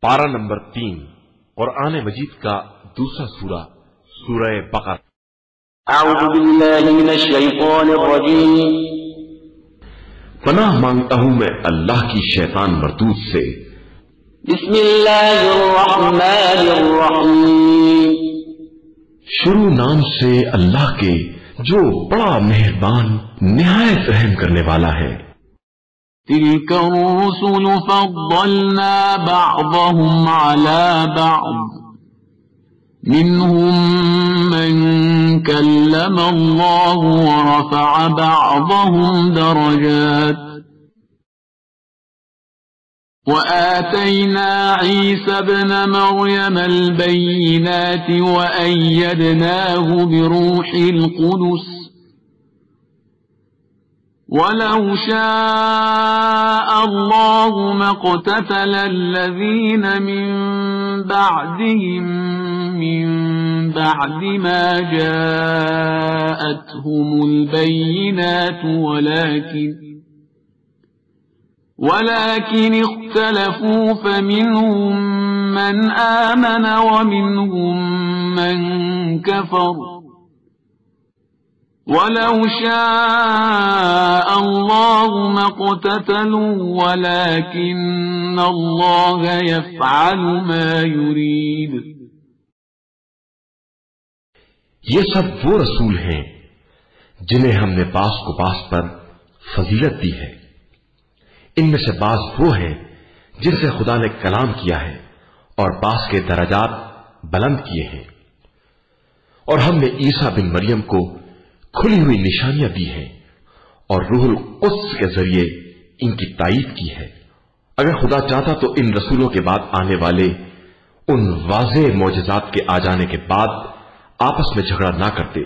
پارہ نمبر 3 قرآن مجید کا دوسرا سورہ سورہ بقرہ۔ اعوذ باللہ من الشیطان الرجیم، پناہ مانگتا ہوں میں اللہ کی شیطان مردود سے۔ بسم اللہ الرحمن الرحیم، شروع نام سے اللہ کے جو بڑا مہربان نہایت رحم کرنے والا ہے۔ تلك الرسل فضلنا بعضهم على بعض منهم من كلم الله ورفع بعضهم درجات وآتينا عيسى ابن مريم البينات وأيدناه بروح القدس وَلَوْ شَاءَ اللَّهُ مَا اقْتَتَلَ الَّذِينَ مِن بَعْدِهِم مِّن بَعْدِ مَا جَاءَتْهُمُ الْبَيِّنَاتُ وَلَكِنِ اخْتَلَفُوا فَمِنْهُم مَّنْ آمَنَ وَمِنْهُم مَّن كَفَرَ وَلَوْ شَاءَ اللَّهُ مَا اقْتَتَلُوا وَلَكِنَّ اللَّهَ يَفْعَلُ مَا يُرِيدُ۔ یہ سب وہ رسول ہیں جنہیں ہم نے باس کو باس پر فضیلت دی ہے۔ ان میں سے بعض وہ ہیں جن سے خدا نے کلام کیا ہے اور باس کے درجات بلند کیے ہیں، اور ہم نے عیسیٰ بن مریم کو کھلی ہوئی نشانیاں دی ہیں اور روح القدس کے ذریعے ان کی تائید کی ہے۔ اگر خدا چاہتا تو ان رسولوں کے بعد آنے والے ان واضح معجزات کے آ جانے کے بعد آپس میں جھگڑا نہ کرتے،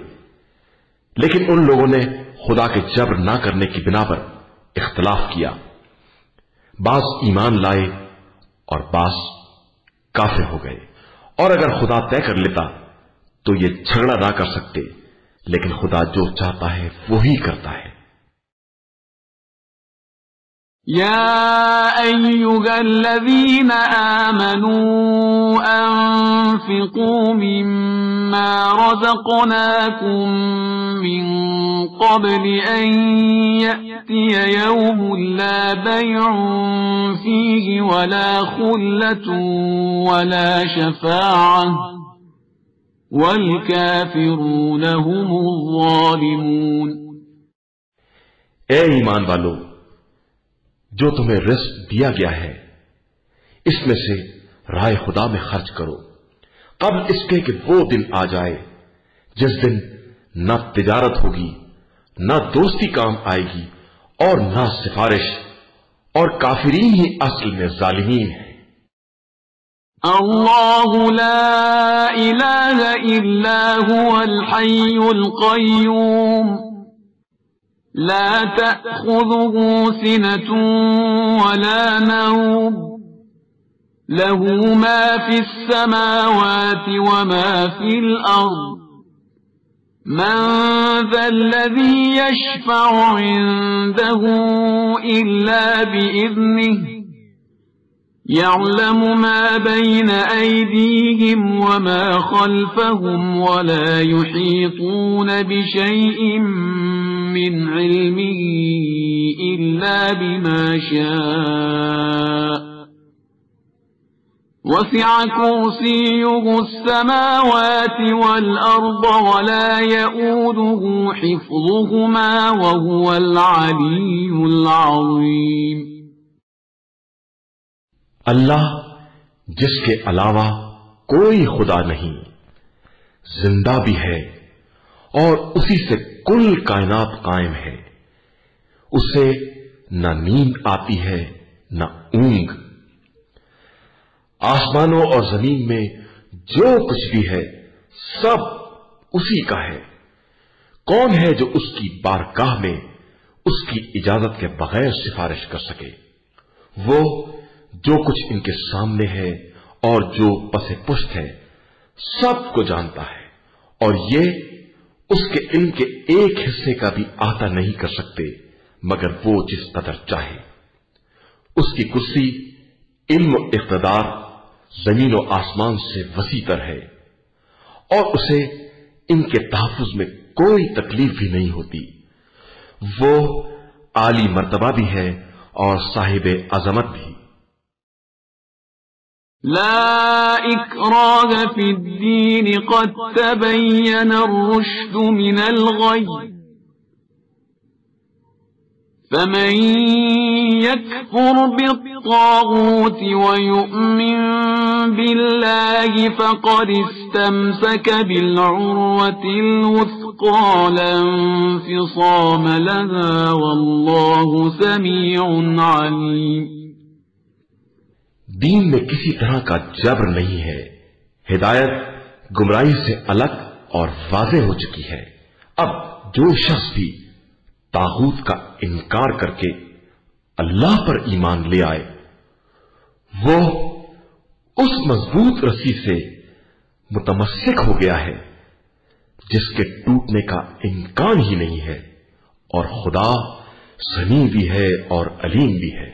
لیکن ان لوگوں نے خدا کے جبر نہ کرنے کی بنا پر اختلاف کیا۔ بعض ایمان لائے اور بعض کافر ہو گئے، اور اگر خدا طے کر لیتا تو یہ جھگڑا نہ کر سکتے، لیکن خدا جو چاہتا ہے وہی کرتا ہے۔ یا ایھا الذین آمنوا انفقوا مما رزقناکم من قبل ان یأتی یوم لا بیع فیہ ولا خلة ولا شفاعة وَالْكَافِرُونَ هُمُ الظَّالِمُونَ۔ اے ایمان والو، جو تمہیں رزق دیا گیا ہے اس میں سے راہ خدا میں خرچ کرو، قبل اس کے کہ وہ دن آ جائے جس دن نہ تجارت ہوگی، نہ دوستی کام آئے گی، اور نہ سفارش، اور کافرین ہی اصل میں ظالمین ہیں۔ اللہ لا الہ الا هو الحی القیوم لا تأخذه سنة ولا نوم له ما في السماوات وما في الأرض من ذا الذي يشفع عنده إلا بإذنه يعلم ما بين أيديهم وما خلفهم ولا يحيطون بشيء من علمه إلا بما شاء وسع كرسيه السماوات والأرض ولا يؤوده حفظهما وهو العلي العظيم۔ اللہ جس کے علاوہ کوئی خدا نہیں، زندہ بھی ہے اور اسی سے کل کائنات قائم ہے۔ اسے نہ نیند آتی ہے نہ اونگ۔ آسمانوں اور زمین میں جو کچھ بھی ہے سب اسی کا ہے۔ کون ہے جو اس کی بارگاہ میں اس کی اجازت کے بغیر سفارش کر سکے؟ وہ جو کچھ ان کے سامنے ہے اور جو پس پشت ہے سب کو جانتا ہے، اور یہ اس کے علم کے ایک حصے کا بھی احاطہ نہیں کر سکتے مگر وہ جس قدر چاہے۔ اس کی کرسی علم و اقتدار زمین و آسمان سے وسیع تر ہے اور اسے ان کے تحفظ میں کوئی تکلیف بھی نہیں ہوتی. وہ عالی مرتبہ بھی ہے اور صاحب عظمت بھی. لا اکراہ فی الدین قد تبین الرشد من الغی فمن يكفر بالطاغوت ويؤمن بالله فقد استمسك بالعروة الوثقى لا انفصام لها والله سميع عليم. دین میں کسی طرح کا جبر نہیں ہے. ہدایت گمراہی سے الگ اور واضح ہو چکی ہے. اب جو شخص بھی طاغوت کا انکار کر کے اللہ پر ایمان لے آئے وہ اس مضبوط رسی سے متمسک ہو گیا ہے جس کے ٹوٹنے کا امکان ہی نہیں ہے اور خدا سمیع بھی ہے اور علیم بھی ہے.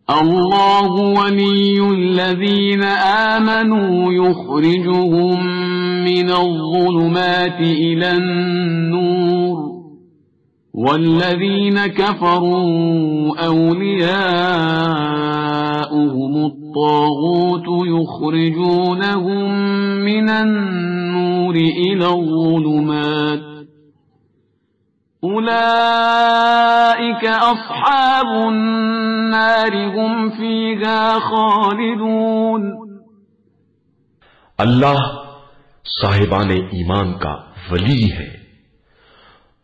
اللہ ولی الذین آمنوا یخرجهم من الظلمات الى النور والذین كفروا اولیاؤهم الطاغوت یخرجونهم من النور الى الظلمات اولئک اصحاب النار هم فیہا خالدون. اللہ صاحبان ایمان کا ولی ہے.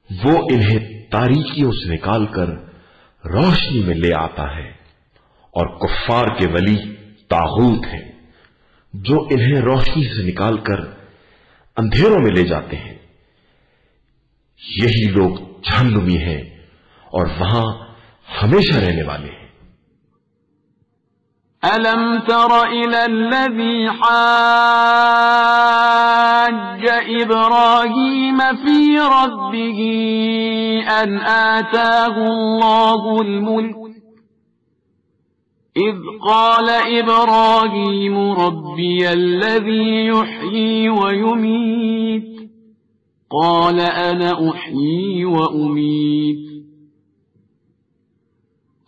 وہ انہیں تاریکیوں سے نکال کر روشنی میں لے آتا ہے اور کفار کے ولی طاغوت ہیں جو انہیں روشنی سے نکال کر اندھیروں میں لے جاتے ہیں. یہی لوگ جہنمی ہیں اور وہاں ہمیشہ رہنے والے ہیں. أَلَمْ تَرَ إِلَى الَّذِي حَاجَّ إِبْرَاهِيمَ فِي رَبِّهِ أَنْ آتَاهُ اللَّهُ الْمُلْكَ إِذْ قَالَ إِبْرَاهِيمُ رَبِّيَ الَّذِي يُحْيِي وَيُمِيتُ قَالَ أَنَا أُحْيِي وَأُمِيتُ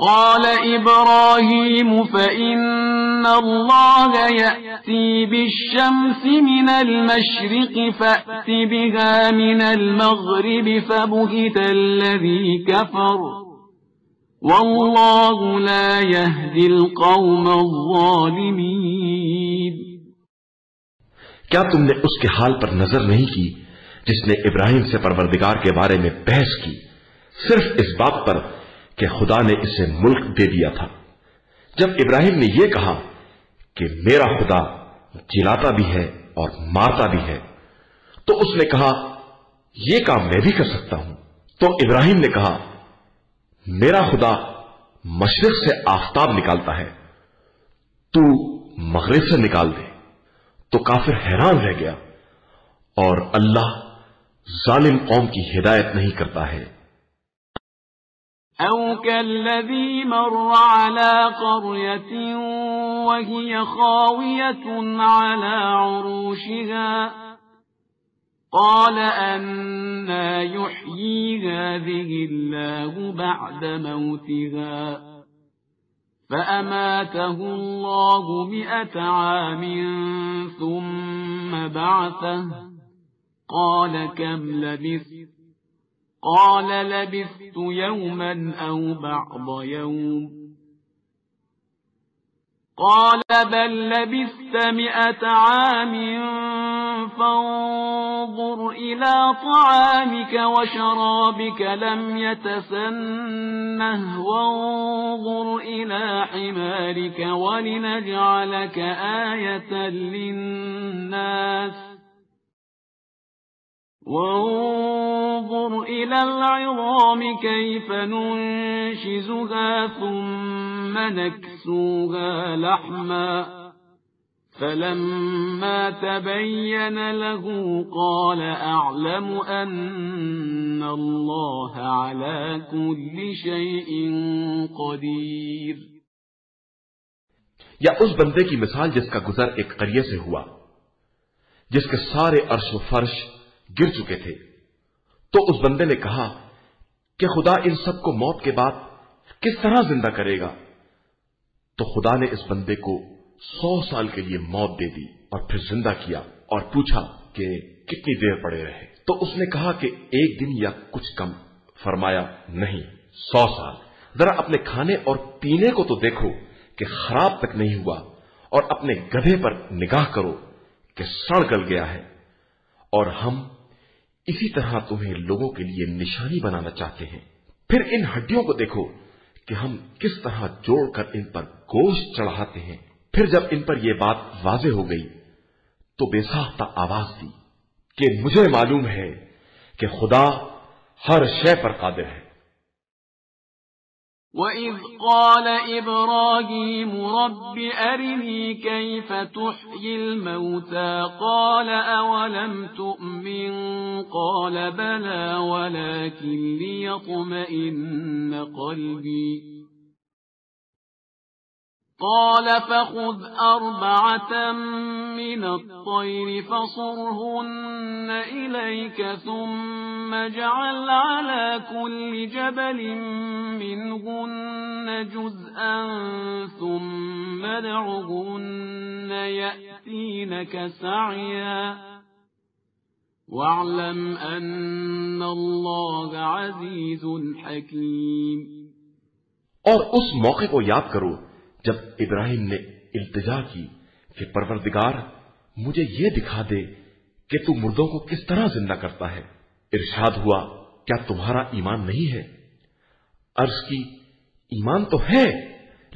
قال إبراهيم فإن الله يأتي بالشمس من المشرق فأت بها من المغرب فبهت الذي كفر والله لا يهدي القوم الظالمين. کیا تم نے اس کے حال پر نظر نہیں کی جس نے ابراہیم سے پروردگار کے بارے میں بحث کی صرف اس بات پر کہ خدا نے اسے ملک دے دیا تھا؟ جب ابراہیم نے یہ کہا کہ میرا خدا جلاتا بھی ہے اور مارتا بھی ہے تو اس نے کہا یہ کام میں بھی کر سکتا ہوں. تو ابراہیم نے کہا میرا خدا مشرق سے آفتاب نکالتا ہے تو مغرب سے نکال دے. تو کافر حیران رہ گیا اور اللہ ظالم قوم کی ہدایت نہیں کرتا ہے. أو كالذي مر على قرية وهي خاوية على عروشها قال أنى يحيي هذه الله بعد موتها فأماته الله 100 عام ثم بعثه قال كم لبثت قال لبثت يوما أو بعض يوم قال بل لبثت 100 عام فانظر إلى طعامك وشرابك لم يتسنه وانظر إلى حمارك ولنجعلك آية للناس وانظر إلى العظام كيف ننشزها ثم نكسوها لحما فلما تبين له قال أعلم أن الله على كل شيء قدير. یا اس بندے کی مثال جس کا گزر ایک قریے سے ہوا، جس کے سارے عرش و فرش گر چکے تھے، تو اس بندے نے کہا کہ خدا ان سب کو موت کے بعد کس طرح زندہ کرے گا؟ تو خدا نے اس بندے کو 100 سال کے لیے موت دے دی اور پھر زندہ کیا اور پوچھا کہ کتنی دیر پڑے رہے؟ تو اس نے کہا کہ 1 دن یا کچھ کم۔ فرمایا نہیں، 100 سال۔ ذرا اپنے کھانے اور پینے کو تو دیکھو کہ خراب تک نہیں ہوا، اور اپنے گدھے پر نگاہ کرو کہ سڑ گل گیا ہے۔ اور ہم اسی طرح تمہیں لوگوں کے لیے نشانی بنانا چاہتے ہیں۔ پھر ان ہڈیوں کو دیکھو کہ ہم کس طرح جوڑ کر ان پر گوشت چڑھاتے ہیں۔ پھر جب ان پر یہ بات واضح ہو گئی تو بے ساختہ آواز دی کہ مجھے معلوم ہے کہ خدا ہر شے پر قادر ہے۔ وَإِذْ قَالَ إِبْرَاهِيمُ رَبِّ أَرِنِي كَيْفَ تُحْيِي الْمَوْتَى قَالَ أَوَلَمْ تُؤْمِنْ قَالَ بَلَى وَلَكِنْ لِيَطْمَئِنَّ قَلْبِي قال فخذ 4 من الطير فصرهن إليك ثم اجعل على كل جبل منهن جزءا ثم ادعهن يأتينك سعيا واعلم أن الله عزيز حكيم۔ اور اس موقع کو یاد کرو جب ابراہیم نے التجا کی کہ پروردگار مجھے یہ دکھا دے کہ تو مردوں کو کس طرح زندہ کرتا ہے۔ ارشاد ہوا کیا تمہارا ایمان نہیں ہے؟ عرض کی ایمان تو ہے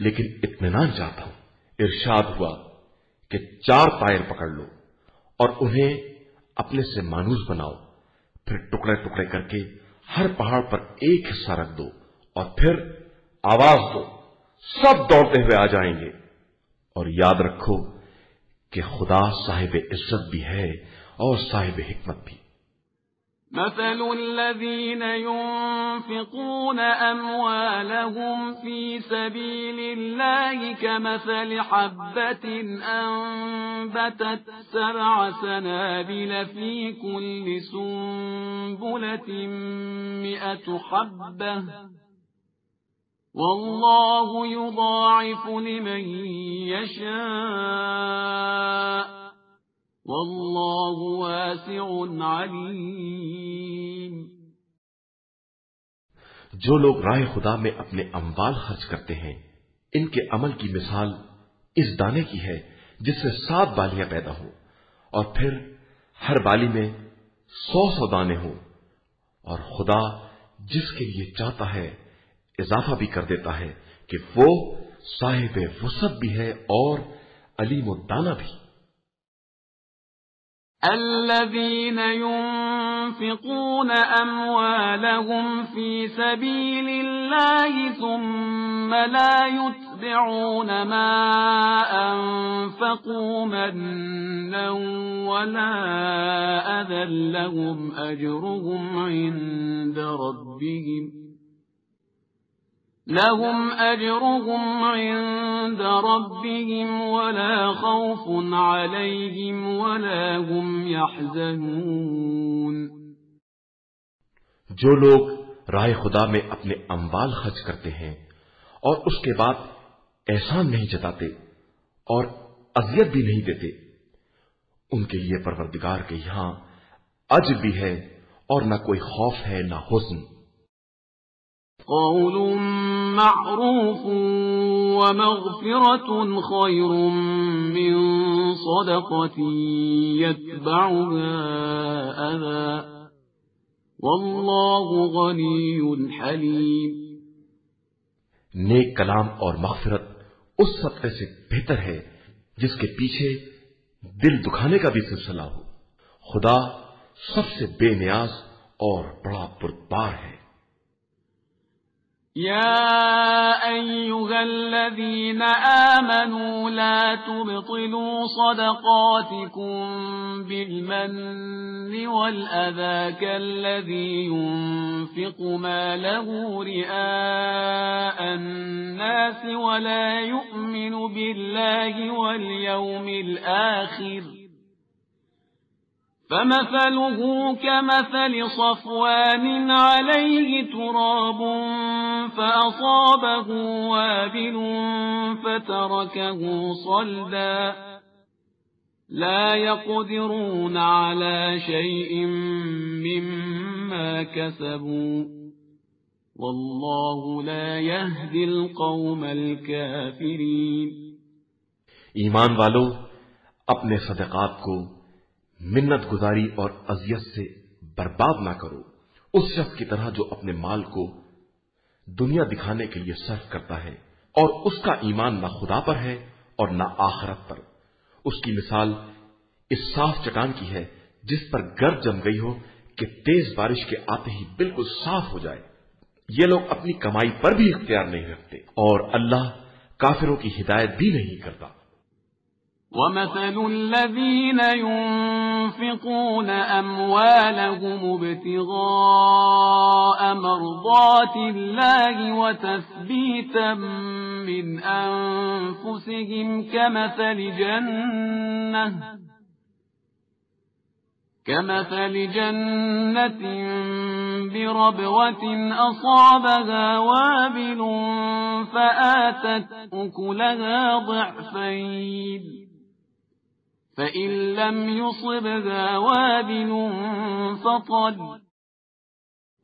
لیکن اطمینان چاہتا ہوں۔ ارشاد ہوا کہ 4 طائر پکڑ لو اور انہیں اپنے سے مانوس بناؤ، پھر ٹکڑے ٹکڑے کر کے ہر پہاڑ پر ایک حصہ رکھ دو اور پھر آواز دو، سب دوڑتے ہوئے آ جائیں گے۔ اور یاد رکھو کہ خدا صاحب عزت بھی ہے اور صاحب حکمت بھی۔ مثل الذين ينفقون أموالهم في سبيل الله كمثل حبة أنبتت 7 سنابل في كل سنبلة 100 حبة والله يضاعف لمن يشاء والله واسع عليم۔ جو لوگ راہ خدا میں اپنے اموال خرچ کرتے ہیں، ان کے عمل کی مثال اس دانے کی ہے جس سے 7 بالیاں پیدا ہوں اور پھر ہر بالی میں 100 دانے ہوں، اور خدا جس کے لیے چاہتا ہے اضافہ بھی کر دیتا ہے کہ وہ صاحب وسعت بھی ہے اور علیم الدانہ بھی۔ الذين ينفقون أموالهم في سبيل الله ثم لا يتبعون ما أنفقوا منا ولا أذى لهم أجرهم عند ربهم ولا خوف عليهم ولا هم يحزنون۔ جو لوگ راہ خدا میں اپنے اموال خرچ کرتے ہیں اور اس کے بعد احسان نہیں جتاتے اور اذیت بھی نہیں دیتے، ان کے لیے پروردگار کے یہاں اجر بھی ہے اور نہ کوئی خوف ہے نہ حزن۔ قول معروف ومغفرة خير من صدقة يتبعها أذى والله غني حليم۔ نیک کلام اور مغفرت اس صدقے سے بہتر ہے جس کے پیچھے دل دکھانے کا بھی سلسلہ ہو۔ خدا سب سے بے نیاز اور بڑا بردبار ہے۔ يا أيها الذين آمنوا لا تبطلوا صدقاتكم بالمن والأذى كالذي ينفق ماله رئاء الناس ولا يؤمن بالله واليوم الآخر فمثله كمثل صفوان عليه تراب فأصابه وابل فتركه صلدا لا يقدرون على شيء مما كسبوا والله لا يهدي القوم الكافرين۔ ایمان والو، اپنے صدقات کو منت گزاری اور اذیت سے برباد نہ کرو، اس شخص کی طرح جو اپنے مال کو دنیا دکھانے کے لیے صرف کرتا ہے اور اس کا ایمان نہ خدا پر ہے اور نہ آخرت پر۔ اس کی مثال اس صاف چٹان کی ہے جس پر گرد جم گئی ہو کہ تیز بارش کے آتے ہی بالکل صاف ہو جائے۔ یہ لوگ اپنی کمائی پر بھی اختیار نہیں رکھتے اور اللہ کافروں کی ہدایت بھی نہیں کرتا۔ وَمَثَلُ الَّذِينَ يُنفِقُونَ أَمْوَالَهُمُ ابْتِغَاءَ مَرْضَاتِ اللَّهِ وَتَثْبِيتًا مِّنْ أَنفُسِهِمْ كمثل جنة بربوة أصابها وابل فآتت أكلها ضعفين فإن لم يصبها وابل فطل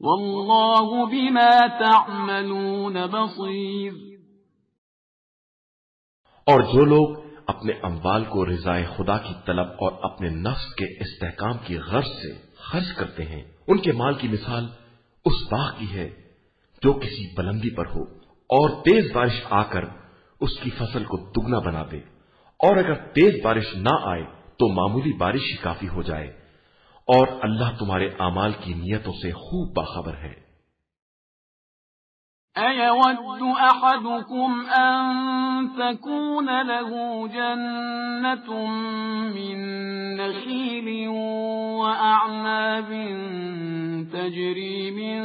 والله بما تعملون بصير۔ اور جو لوگ اپنے اموال کو رضائے خدا کی طلب اور اپنے نفس کے استحکام کی غرض سے خرچ کرتے ہیں، ان کے مال کی مثال اس باغ کی ہے جو کسی بلندی پر ہو اور تیز بارش آ کر اس کی فصل کو دگنا بنا دے، اور اگر تیز بارش نہ آئے تو معمولی بارش ہی کافی ہو جائے، اور اللہ تمہارے اعمال کی نیتوں سے خوب باخبر ہے۔ أَيَوَدُّ أَحَدُكُمْ أَن تَكُونَ لَهُ جَنَّةٌ مِّن نَّخِيلٍ وَأَعْنَابٍ تَجْرِي مِن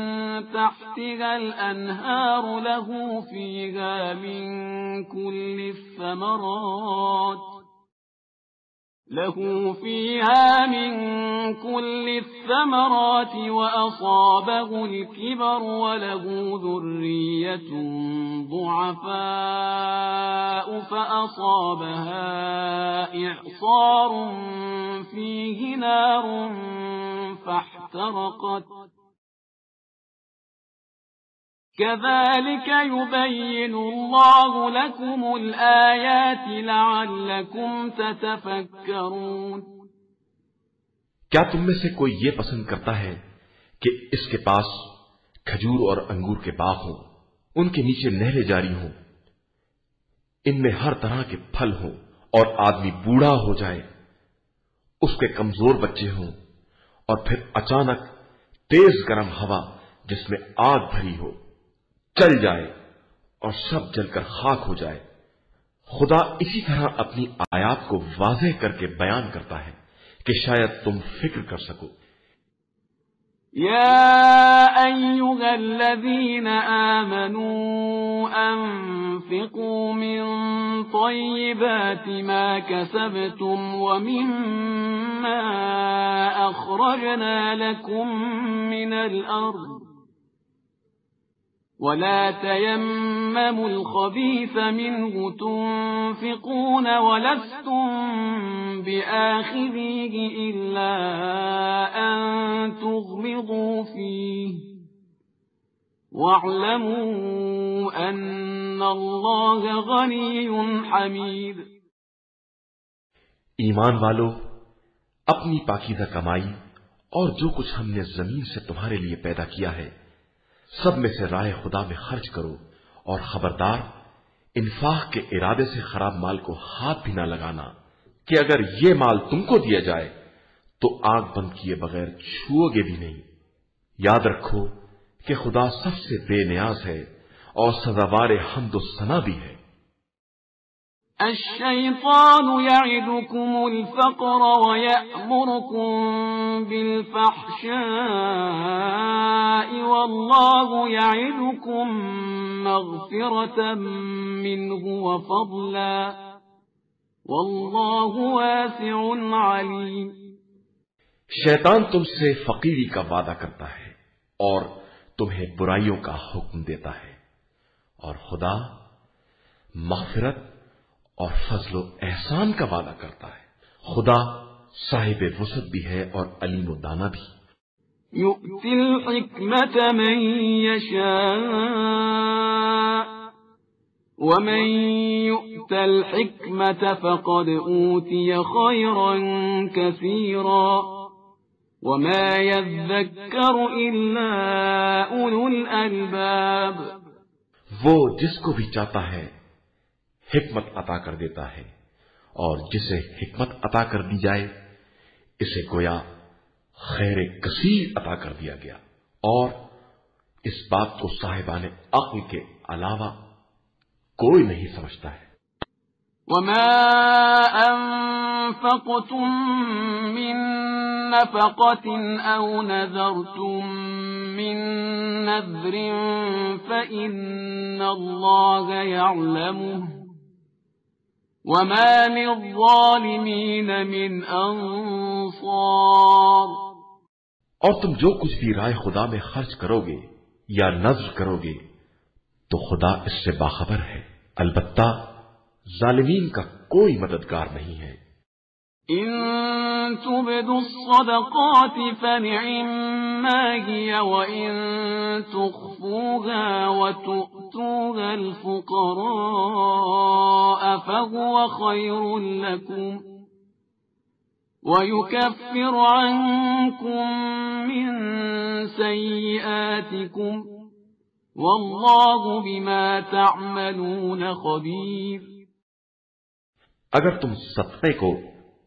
تَحْتِهَا الْأَنْهَارُ له فيها من كل الثمرات وأصابه الكبر وله ذرية ضعفاء فأصابها إعصار فيه نار فاحترقت كذلك يبين الله لكم الآيات لعلكم تتفكرون۔ کیا تم میں سے کوئی یہ پسند کرتا ہے کہ اس کے پاس کھجور اور انگور کے باغ ہوں، ان کے نیچے نہریں جاری ہوں، ان میں ہر طرح کے پھل ہوں، اور آدمی بوڑھا ہو جائے، اس کے کمزور بچے ہوں، اور پھر اچانک تیز گرم ہوا جس میں آگ بھری ہو چل جائے اور سب جل کر خاک ہو جائے؟ خدا اسی طرح اپنی آیات کو واضح کر کے بیان کرتا ہے کہ شاید تم فکر کر سکو۔ يا أيها الذين آمنوا أنفقوا من طيبات ما كسبتم ومما أخرجنا لكم من الأرض ولا تيمموا الخبيث منه تنفقون ولستم بآخذيه إلا أن تغمضوا فيه واعلموا أن الله غني حميد۔ ایمان والو، اپنی پاکیزہ کمائی اور جو کچھ ہم نے زمین سے تمہارے لیے پیدا کیا ہے سب میں سے راہ خدا میں خرچ کرو، اور خبردار انفاق کے ارادے سے خراب مال کو ہاتھ بھی نہ لگانا کہ اگر یہ مال تم کو دیا جائے تو آگ بند کیے بغیر چھوؤ گے بھی نہیں۔ یاد رکھو کہ خدا سب سے بے نیاز ہے اور سزاوار حمد و ثنا بھی ہے۔ الشيطان يعدكم الفقر ويأمركم بالفحشاء والله يعدكم مغفرة منه وفضلا والله واسع عليم. شیطان تم سے فقیری کا وعدہ کرتا ہے اور تمہیں برائیوں کا حکم دیتا ہے، اور خدا مغفرت اور فضل و احسان کا وعدہ کرتا ہے. خدا صاحب وسعت بھی ہے اور علیم و دانا بھی. يؤتي الحكمة من يشاء ومن يؤت الحكمة فقد أوتي خيرا كثيرا وما يذكر إلا أولو الألباب. وہ جس کو بھی چاہتا ہے حکمت عطا کر دیتا ہے، اور جسے حکمت عطا کر دی جائے اسے گویا خیر کثیر عطا کر دیا گیا، اور اس بات کو صاحبان عقل کے علاوہ کوئی نہیں سمجھتا ہے. وما أنفقتم من نفقة أو نذرتم من نذر فإن الله يعلمه وما للظالمين من أنصار. اور تم جو کچھ بھی رائے خدا میں خرچ کرو گے یا نذر کرو گے تو خدا اس سے باخبر ہے، البتہ ظالمین کا کوئی مددگار نہیں ہے. إن تبدوا الصدقات فنعما هي وإن تخفوها وتؤتوها الفقراء فهو خير لكم ويكفر عنكم من سيئاتكم والله بما تعملون خبير. اگر تم صدقے کو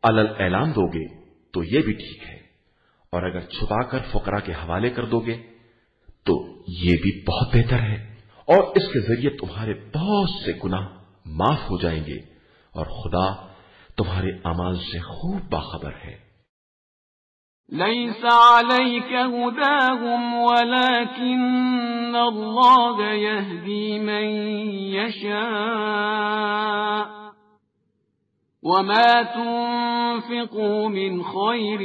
علل اعلان دو گے تو یہ بھی ٹھیک ہے، اور اگر چھپا کر فقراء کے حوالے کر دو گے تو یہ بھی بہت بہتر ہے، اور اس کے ذریعے تمہارے بہت سے گناہ معاف ہو جائیں گے، اور خدا تمہارے اعمال سے خوب باخبر ہے. ليس عليك هداهم ولكن الله يهدي من يشاء وما تنفقوا من خير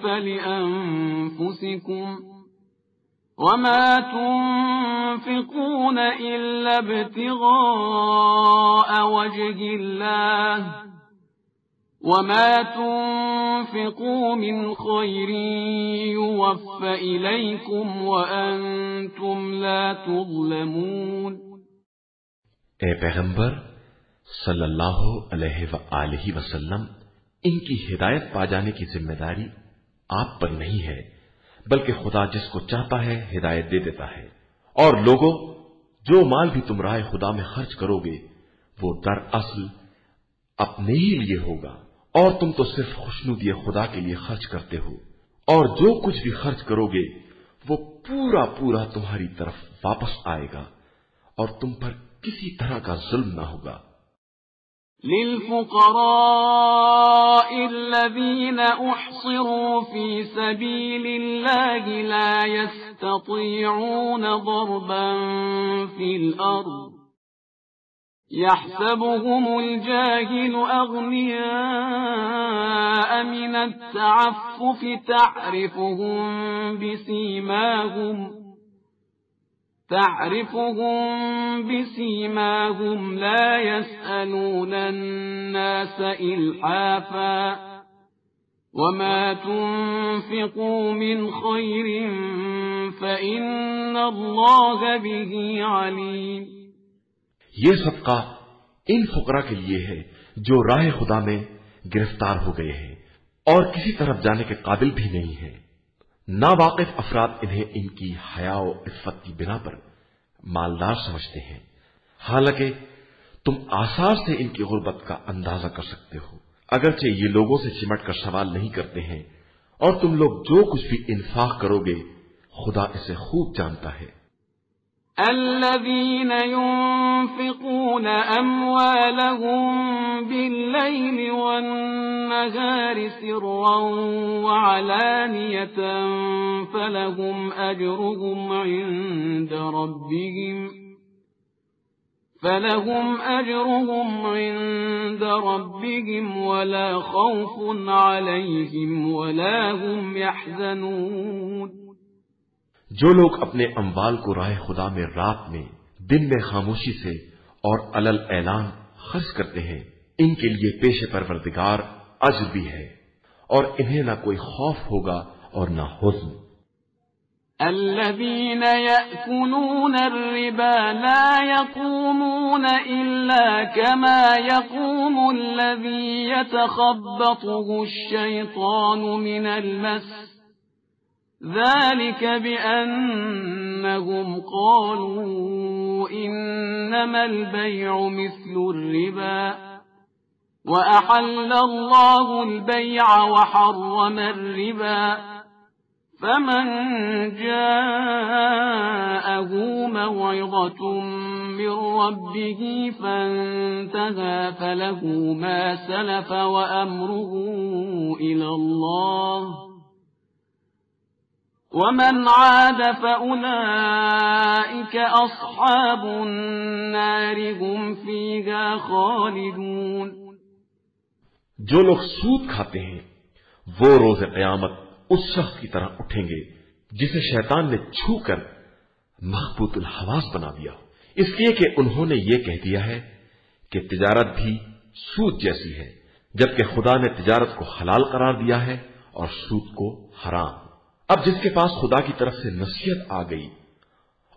فلأنفسكم وما تنفقون إلا ابتغاء وجه الله وما تنفقوا من خير يوفى إليكم وأنتم لا تظلمون. اے پیغمبر صلی اللہ علیہ وآلہ وسلم، ان کی ہدایت پا جانے کی ذمہ داری آپ پر نہیں ہے، بلکہ خدا جس کو چاہتا ہے ہدایت دے دیتا ہے. اور لوگوں، جو مال بھی تم راہ خدا میں خرچ کرو گے وہ دراصل اپنے ہی لیے ہوگا، اور تم تو صرف خوشنودی خدا کے لیے خرچ کرتے ہو، اور جو کچھ بھی خرچ کرو گے وہ پورا پورا تمہاری طرف واپس آئے گا، اور تم پر کسی طرح کا ظلم نہ ہوگا. للفقراء الذين أحصروا في سبيل الله لا يستطيعون ضربا في الأرض يحسبهم الجاهل أغنياء من التعفف تعرفهم بسيماهم لا يسألون الناس إلحافا وما تنفقوا من خير فإن الله به عليم. یہ صدقہ ان فقراء کے لیے ہے جو راہ خدا میں گرفتار ہو گئے ہیں اور کسی طرف جانے کے قابل بھی نہیں ہیں. ناواقف افراد انہیں ان کی حیا و عفت کی بنا پر مالدار سمجھتے ہیں، حالانکہ تم آثار سے ان کی غربت کا اندازہ کر سکتے ہو، اگرچہ یہ لوگوں سے چمٹ کر سوال نہیں کرتے ہیں، اور تم لوگ جو کچھ بھی انفاق کرو گے خدا اسے خوب جانتا ہے. الذين ينفقون أموالهم بالليل والنهار سرا وعلانية فلهم أجرهم عند ربهم ولا خوف عليهم ولا هم يحزنون۔ جو لوگ اپنے اموال کو راہ خدا میں رات میں دن میں خاموشی سے اور علل اعلان خرچ کرتے ہیں، ان کے لیے پیش پروردگار اجر بھی ہے، اور انہیں نہ کوئی خوف ہوگا اور نہ حزن۔ الذين يأكلون الربا لا يقومون إلا كما يقوم الذي يتخبطه الشيطان من المس، ذلك بأنهم قالوا إنما البيع مثل الربا وأحل الله البيع وحرم الربا، فمن جاءه موعظة من ربه فانتهى فله ما سلف وأمره إلى الله ومن عاد فأولئك أصحاب النار هم فيها خالدون۔ جو لوگ سود کھاتے ہیں وہ روز قیامت اس شخص کی طرح اٹھیں گے جسے شیطان نے چھو کر مخبوط الحواس بنا دیا، اس لیے کہ انہوں نے یہ کہہ دیا ہے کہ تجارت بھی سود جیسی ہے، جبکہ خدا نے تجارت کو حلال قرار دیا ہے اور سود کو حرام۔ اب جس کے پاس خدا کی طرف سے نصیحت آ گئی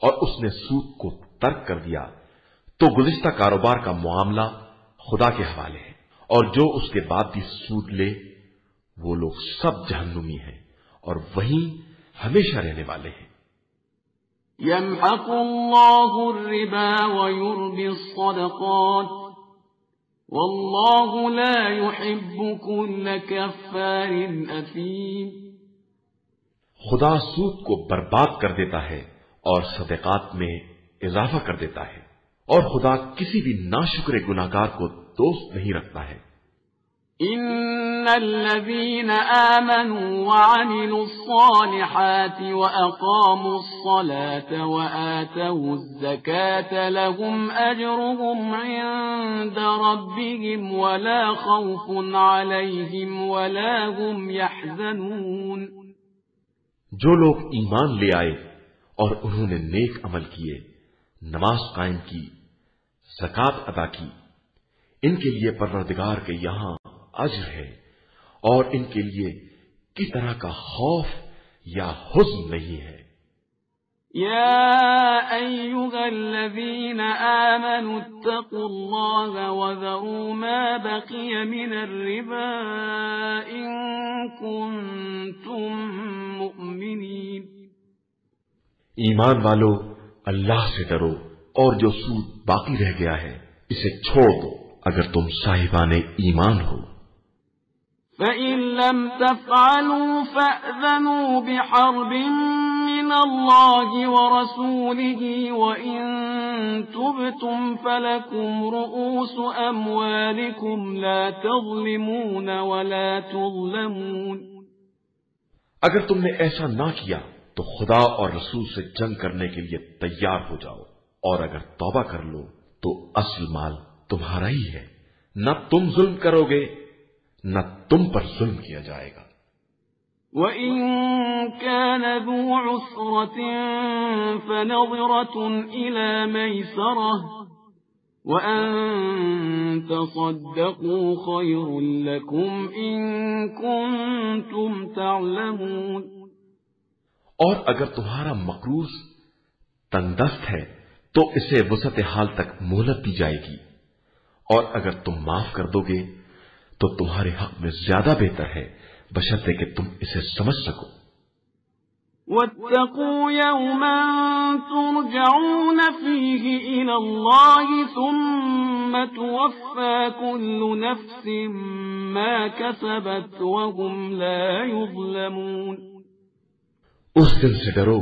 اور اس نے سود کو ترک کر دیا تو گزشتہ کاروبار کا معاملہ خدا کے حوالے ہے، اور جو اس کے بعد بھی سود لے وہ لوگ سب جہنمی ہیں اور وہیں ہمیشہ رہنے والے ہیں۔ يمحق الله الربا ويربي الصدقات والله لا يحب كل كفار أثيم۔ خدا سود کو برباد کر دیتا ہے اور صدقات میں اضافہ کر دیتا ہے، اور خدا کسی بھی ناشکر گناہگار کو دوست نہیں رکھتا ہے۔ إن الذين آمنوا وعملوا الصالحات وأقاموا الصلاة وآتوا الزكاة لهم أجرهم عند ربهم ولا خوف عليهم ولا هم يحزنون۔ جو لوگ ایمان لے آئے اور انہوں نے نیک عمل کیے، نماز قائم کی، زکات ادا کی، ان کے لیے پروردگار کے یہاں اجر ہے اور ان کے لیے کس طرح کا خوف یا حزن نہیں ہے۔ يا أيها الذين آمنوا اتقوا الله وذروا ما بقي من الربا إن كنتم مؤمنين۔ ایمان والو، اللہ سے ڈرو اور جو سود باقی رہ گیا ہے اسے چھوڑ دو اگر تم صاحبان ایمان ہو۔ فَإِن لَّمْ تَفْعَلُوا فَأْذَنُوا بِحَرْبٍ مِّنَ اللَّهِ وَرَسُولِهِ وَإِن تُبْتُمْ فَلَكُمْ رُءُوسُ أَمْوَالِكُمْ لَا تَظْلِمُونَ وَلَا تُظْلَمُونَ۔ اگر تم نے ایسا نہ کیا تو خدا اور رسول سے جنگ کرنے کے لیے تیار ہو جاؤ، اور اگر توبہ کر لو تو اصل مال تمہارا ہی ہے، نہ تم ظلم کرو گے نہ تم پر ظلم کیا جائے گا۔ وَإِن كَانَ ذُو عُسْرَةٍ فَنَظِرَةٌ إِلَى مَيْسَرَةٍ وَأَن تَصَدَّقُوا خَيْرٌ لَّكُمْ إِن كُنتُمْ تَعْلَمُونَ۔ اور اگر تمہارا مقروض تنگ دست ہے تو اسے وسعت حال تک مہلت دی جائے گی، اور اگر تم معاف کر دو گے تو تمہارے حق میں زیادہ بہتر ہے، بشرطے کہ تم اسے سمجھ سکو۔ وَاتَّقُوا يَوْمًا تُرْجَعُونَ فِيهِ إِلَى اللَّهِ ثُمَّ تُوَفَّى كُلُّ نَفْسٍ مَا كَسَبَتْ وَهُمْ لَا يُظْلَمُونَ۔ اس دن سے ڈرو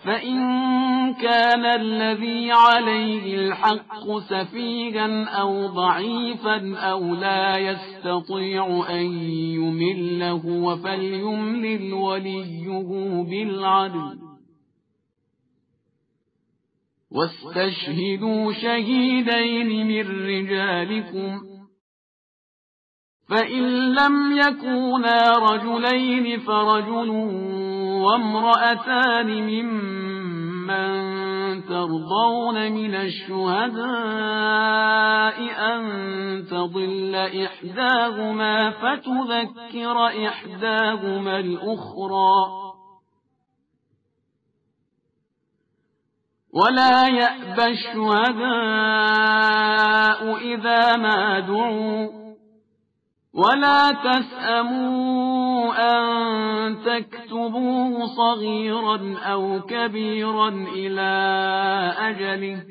فإن كان الذي عليه الحق سفيها أو ضعيفا أو لا يستطيع أن يمل هو فليملل وليه بالعدل واستشهدوا شهيدين من رجالكم فإن لم يكونا رجلين فرجل وامرأتان ممن ترضون من الشهداء أن تضل إحداهما فتذكر إحداهما الأخرى ولا يأبى الشهداء إذا ما دعوا ولا تسأموا أن تكتبوه صغيرا أو كبيرا إلى أجله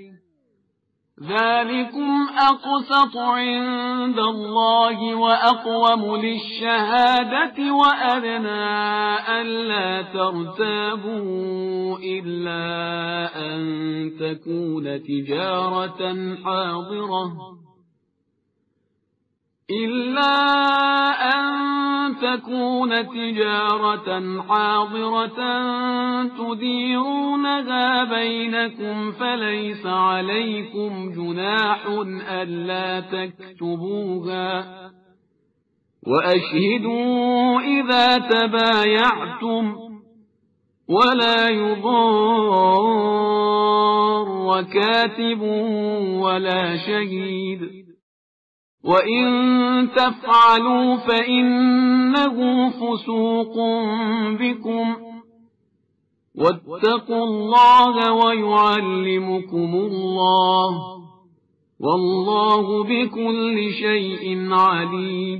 ذلكم أقسط عند الله وأقوم للشهادة وأدنى ألا ترتابوا إلا أن تكون تجارة حاضرة تديرونها بينكم فليس عليكم جناح ألا تكتبوها وأشهدوا إذا تبايعتم ولا يضار كاتب ولا شهيد وإن تفعلوا فإنه فسوق بكم واتقوا الله ويعلمكم الله والله بكل شيء عليم।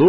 2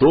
2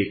1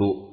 2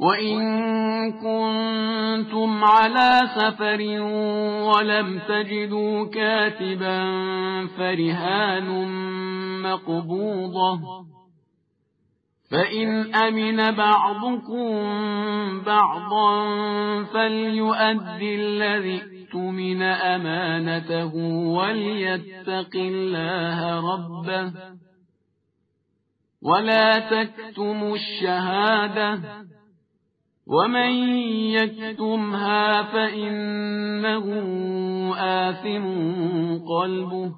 وَإِن كُنتُمْ عَلَى سَفَرٍ وَلَمْ تَجِدُوا كَاتِبًا فَرِهَانٌ مَّقْبُوضَةٌ فَإِنْ أَمِنَ بَعْضُكُمْ بَعْضًا فَلْيُؤَدِّ الَّذِي اؤْتُمِنَ أَمَانَتَهُ وَلْيَتَّقِ اللَّهَ رَبَّهُ وَلَا تَكْتُمُوا الشَّهَادَةَ وَمَن يَكْتُمْهَا فَإِنَّهُ آثِمٌ قَلْبُهُ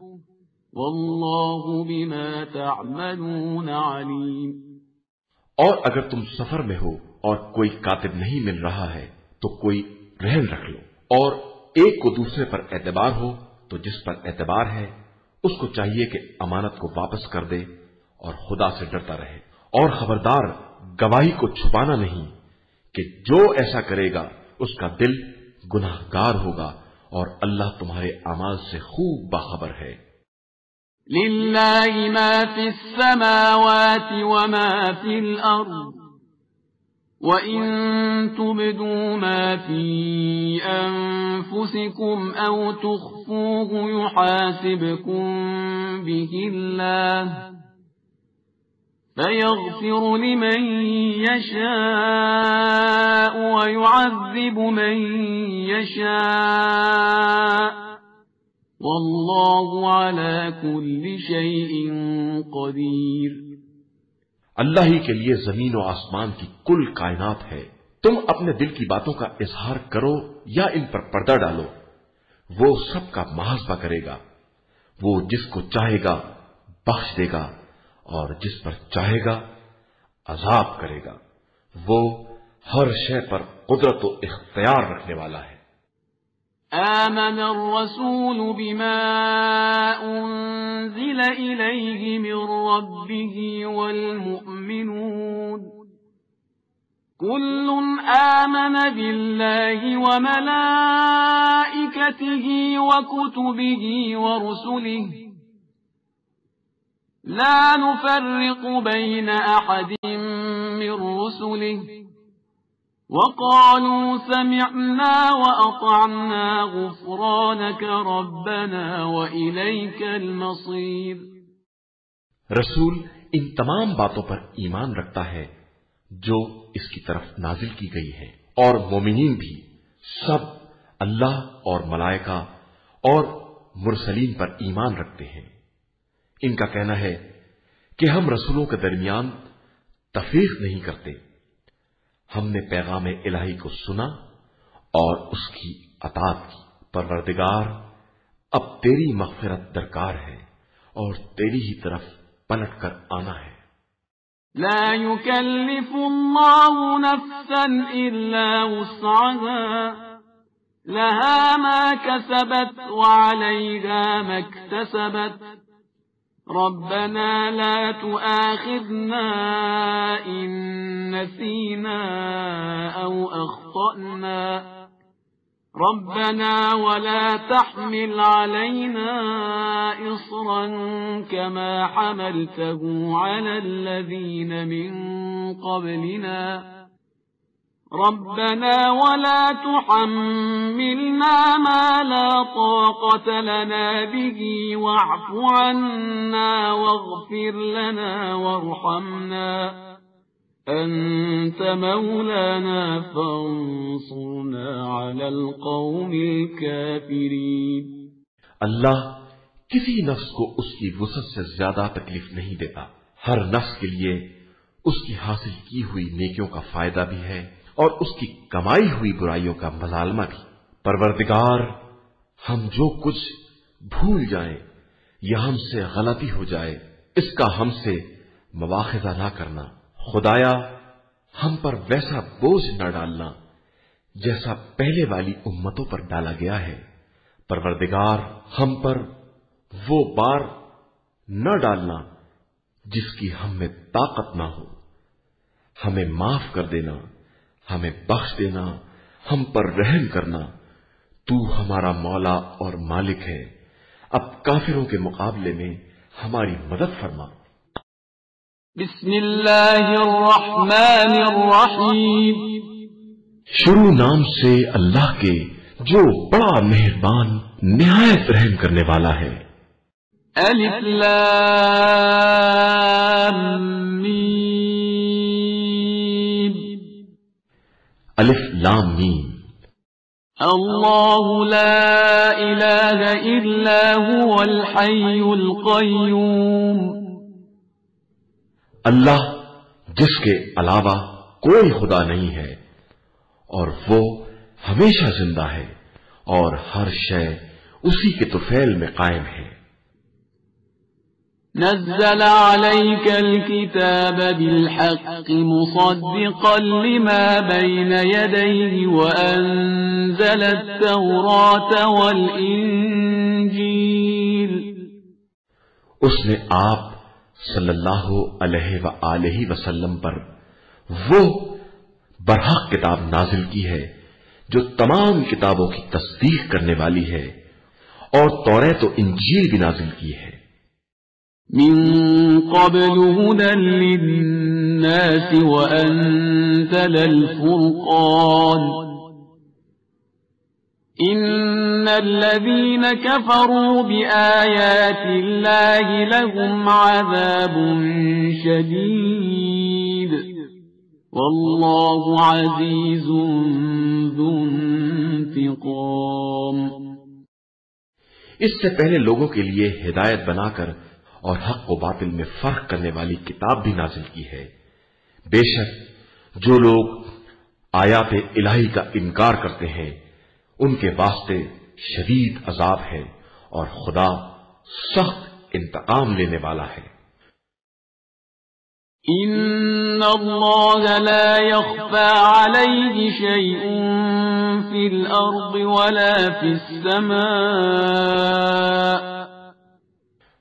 وَاللَّهُ بِمَا تَعْمَلُونَ عَلِيمٌ۔ اور اگر تم سفر میں ہو اور کوئی کاتب نہیں مل رہا ہے تو کوئی رہن رکھ لو، اور ایک کو دوسرے پر اعتبار ہو تو جس پر اعتبار ہے اس کو چاہیے کہ امانت کو واپس کر دے اور خدا سے ڈرتا رہے، اور خبردار گواہی کو چھپانا نہیں کہ جو ایسا کرے گا اس کا دل گناہگار ہوگا، اور اللہ تمہارے اعمال سے خوب باخبر ہے۔ لِلَّهِ مَا فِي السَّمَاوَاتِ وَمَا فِي الْأَرْضِ وَإِن تُبْدُوا مَا فِي أَنفُسِكُمْ أَوْ تُخْفُوهُ يُحَاسِبْكُم بِهِ اللَّهُ فَيَغْفِرُ لِمَن يَشَاءُ وَيُعَذِّبُ مَن يَشَاءُ وَاللَّهُ عَلَى كُلِّ شَيْءٍ قَدِيرٌ۔ اللہ ہی کے لیے زمین و آسمان کی کل کائنات ہے، تم اپنے دل کی باتوں کا اظہار کرو یا ان پر پردہ ڈالو، وہ سب کا محاسبہ کرے گا۔ وہ جس کو چاہے گا بخش دے گا اور جس پر چاہے گا عذاب کرے گا، وہ ہر شے پر قدرت و اختیار رکھنے والا ہے۔ آمن الرسول بما أنزل إليه من ربه والمؤمنون كل آمن بالله وملائكته وكتبه ورسله لا نفرق بين أحد من رسله وقالوا سمعنا وأطعنا غفرانك ربنا وإليك المصير۔ رسول ان تمام باتوں پر ایمان رکھتا ہے جو اس کی طرف نازل کی گئی ہے، اور مومنین بھی سب اللہ اور ملائکہ اور مرسلین پر ایمان رکھتے ہیں۔ ان کا کہنا ہے کہ ہم رسولوں کے درمیان تفریق نہیں کرتے، ہم نے پیغام الہی کو سنا اور اس کی اطاعت کی۔ پروردگار اب تیری مغفرت درکار ہے اور تیری ہی طرف پلٹ کر آنا ہے۔ لا يكلف الله نفسا إلا وسعها لها ما كسبت وعليها ما اكتسبت ربنا لا تؤاخذنا إن نسينا أو أخطأنا ربنا ولا تحمل علينا إصرا كما حملته على الذين من قبلنا ربنا ولا تحملنا ما لا طاقة لنا به واعف عنا واغفر لنا وارحمنا أنت مولانا فانصرنا على القوم الكافرين۔ اللہ کسی نفس کو اس کی وسعت سے زیادہ تکلیف نہیں دیتا، ہر نفس کے لیے اس کی حاصل کی ہوئی نیکیوں کا فائدہ بھی ہے اور اس کی کمائی ہوئی برائیوں کا مظالمہ بھی۔ پروردگار ہم جو کچھ بھول جائیں یا ہم سے غلطی ہو جائے اس کا ہم سے مواخذہ نہ کرنا، خدایا ہم پر ویسا بوجھ نہ ڈالنا جیسا پہلے والی امتوں پر ڈالا گیا ہے۔ پروردگار ہم پر وہ بار نہ ڈالنا جس کی ہم میں طاقت نہ ہو، ہمیں معاف کر دینا، ہمیں بخش دینا، ہم پر رحم کرنا، تو ہمارا مولا اور مالک ہے، اب کافروں کے مقابلے میں ہماری مدد فرما۔ بسم اللہ الرحمن الرحیم شروع نام سے اللہ کے جو بڑا مہربان نہایت رحم کرنے والا ہے۔ الف لام میم الف لام میم اللہ لا الہ الا هو الحی القیوم اللہ جس کے علاوہ کوئی خدا نہیں ہے اور وہ ہمیشہ زندہ ہے اور ہر شے اسی کے طفیل میں قائم ہے۔ نزل عليك الكتاب بالحق مصدقا لما بين يديه وأنزل التوراة والإنجيل اس نے آپ صلی اللہ علیہ وآلہ وسلم پر وہ برحق کتاب نازل کی ہے جو تمام کتابوں کی تصدیق کرنے والی ہے اور توریت و انجیل بھی نازل کی ہے۔ من قبل هدى للناس وأنزل الفرقان إن الذين كفروا بآيات الله لهم عذاب شديد والله عزيز ذو انتقام۔ اس سے پہلے لوگوں کے لیے ہدایت بنا کر اور حق و باطل میں فرق کرنے والی کتاب بھی نازل کی ہے۔ بے شک جو لوگ آیات الہی کا انکار کرتے ہیں ان کے واسطے شدید عذاب ہے اور خدا سخت انتقام لینے والا ہے۔ ان اللہ لا يخفى عليه شيء في الارض ولا في السماء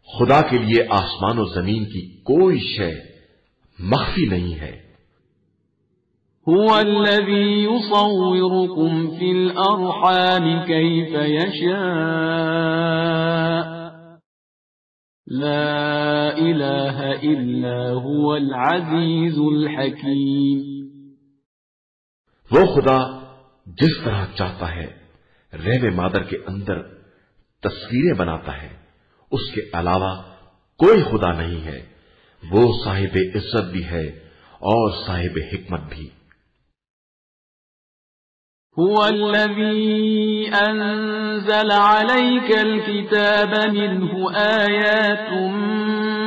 خدا کے لیے آسمان و زمین کی کوئی شے مخفی نہیں ہے۔ هو الذي يصوركم في الأرحام كيف يشاء لا إله إلا هو العزيز الحكيم۔ وہ خدا جس طرح چاہتا ہے رحم مادر کے اندر تصویریں بناتا ہے، اس کے علاوہ کوئی خدا نہیں ہے، وہ صاحب عزت بھی ہے اور صاحب حکمت بھی۔ هو الذي أنزل عليك الكتاب منه آيات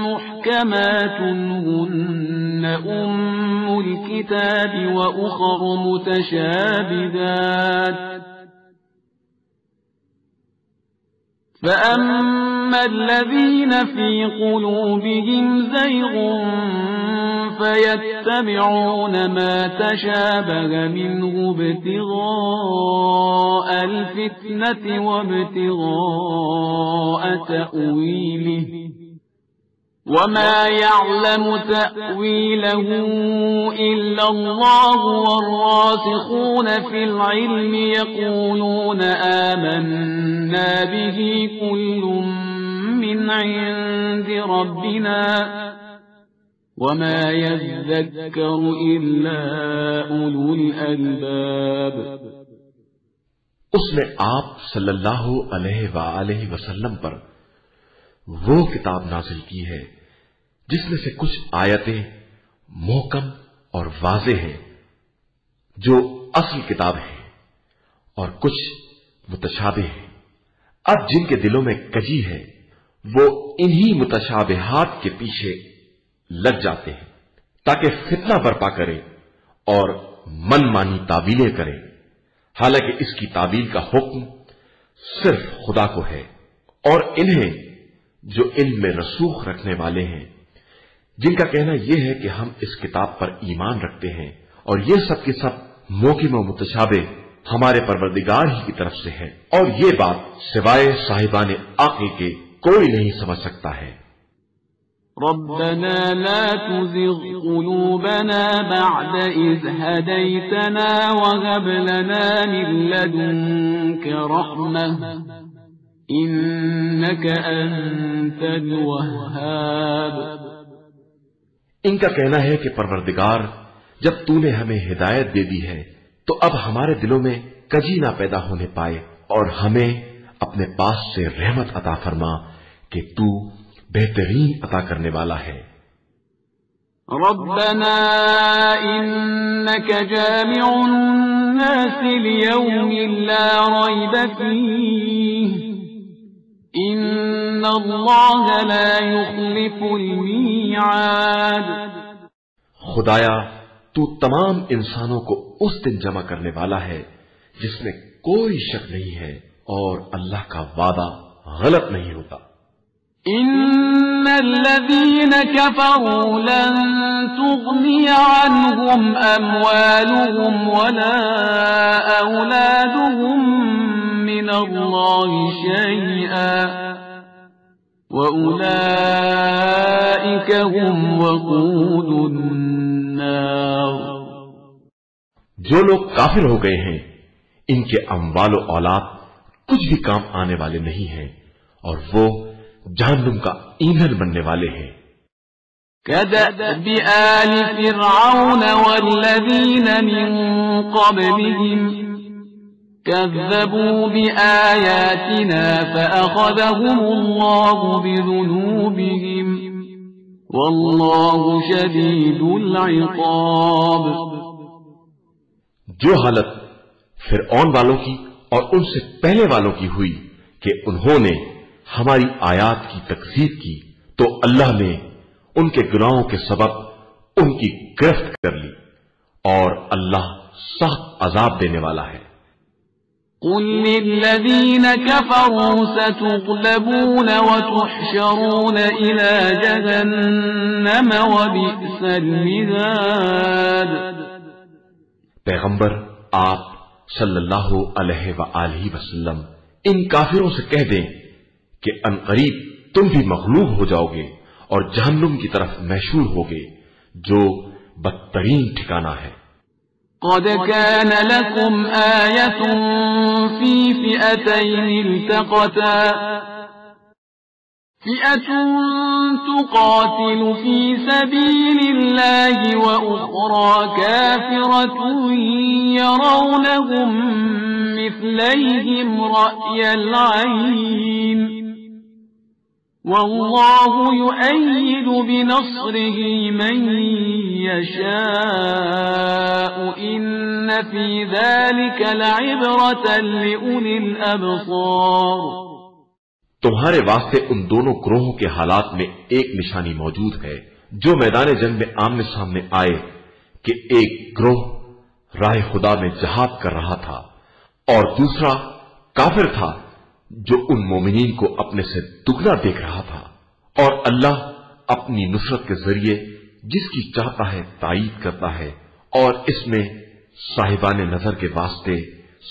محكمات هن أم الكتاب وأخر متشابهات فأما الذين في قلوبهم زيغ فيتبعون ما تشابه منه ابتغاء الفتنة وابتغاء تأويله وما يعلم تأويله إلا الله والراسخون في العلم يقولون آمنا به كل من عند ربنا وما يذكر إلا أولو الألباب۔ اس نے آپ صلی اللہ علیہ وآلہ وسلم پر وہ کتاب نازل کی ہے جس میں سے کچھ آیتیں محکم اور واضح ہیں جو اصل کتاب ہے اور کچھ متشابہ ہیں۔ اب جن کے دلوں میں کجی ہے وہ انہی متشابہات کے پیچھے لگ جاتے ہیں تاکہ فتنہ برپا کرے اور من مانی تعویلیں کرے، حالانکہ اس کی تعویل کا حکم صرف خدا کو ہے۔ اور انہیں جو علم میں رسوخ رکھنے والے ہیں جن کا کہنا یہ ہے کہ ہم اس کتاب پر ایمان رکھتے ہیں اور یہ سب کے سب محکم و متشابہ ہمارے پروردگار ہی کی طرف سے ہے، اور یہ بات سوائے صاحبان عقل کے کوئی نہیں سمجھ سکتا ہے۔ ربنا لا تزغ قلوبنا بعد إذ هديتنا وهب لنا من لدنك رحمة إنك أنت الوهاب۔ ان کا کہنا ہے کہ پروردگار، جب تو نے ہمیں ہدایت دے دی ہے تو اب ہمارے دلوں میں کجی نہ پیدا ہونے پائے اور ہمیں اپنے پاس سے رحمت عطا فرما کہ تو بہترین عطا کرنے والا ہے۔ ربنا انك جامع الناس ليوم لا ريب فيه ان الله لا يخلف الميعاد۔ خدایا، تو تمام انسانوں کو اس دن جمع کرنے والا ہے جس میں کوئی شک نہیں ہے اور اللہ کا وعدہ غلط نہیں ہوتا۔ ان الذين كفروا لن تغني عنهم اموالهم ولا اولادهم من الله شيئا واولئك هم وقود النار۔ جو لوگ کافر ہو گئے ہیں ان کے اموال و اولاد کچھ بھی کام آنے والے نہیں ہیں اور وہ جہنم کا ایندھن بننے والے ہیں۔ كدأب آل فرعون والذين من قبلهم كذبوا بآياتنا فأخذهم الله بذنوبهم والله شديد العقاب۔ جو حالت فرعون والوں کی اور ان سے پہلے والوں کی ہوئی کہ انہوں نے ہماری آیات کی تکذیب کی تو اللہ نے ان کے گناہوں کے سبب ان کی گرفت کر لی اور اللہ سخت عذاب دینے والا ہے۔ قل للذين كفروا ستغلبون وتحشرون إلى جهنم وبئس المهاد۔ پیغمبر آپ صلی اللہ علیہ وآلہ وسلم ان کافروں سے کہہ دیں کہ عنقریب تم بھی مغلوب ہو جاؤ گے اور جہنم کی طرف محشور ہوگے جو بدترین ٹھکانہ ہے۔ قد كان لكم آية في فئتين التقتا فئة تقاتل في سبيل الله وأخرى كافرة يرونهم مثليهم رأي العين والله يؤيد بنصره من يشاء إن في ذلك لعبرة لأولي الأبصار۔ تمہارے واسطے ان دونوں گروہوں کے حالات میں ایک نشانی موجود ہے جو میدان جنگ میں آمنے سامنے آئے کہ ایک گروہ راہ خدا میں جہاد کر رہا تھا اور دوسرا کافر تھا جو ان مومنین کو اپنے سے دگنا دیکھ رہا تھا، اور اللہ اپنی نصرت کے ذریعے جس کی چاہتا ہے تائید کرتا ہے، اور اس میں صاحبان نظر کے واسطے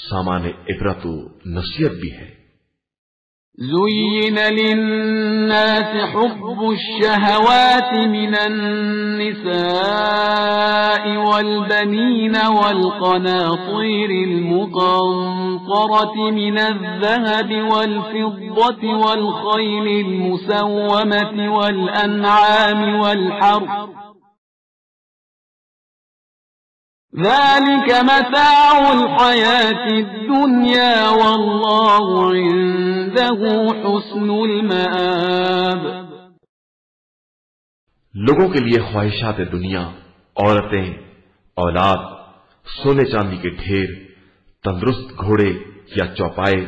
سامان عبرت و نصیحت بھی ہے۔ زين للناس حب الشهوات من النساء والبنين والقناطير المقنطرة من الذهب والفضة والخيل المسومة والأنعام والحرث ذلك متاع الحياة الدنيا والله عنده حسن المآب۔ لوگوں کے لیے خواہشات دنیا، عورتیں، اولاد، سونے چاندی کے ڈھیر، تندرست گھوڑے یا چوپائے،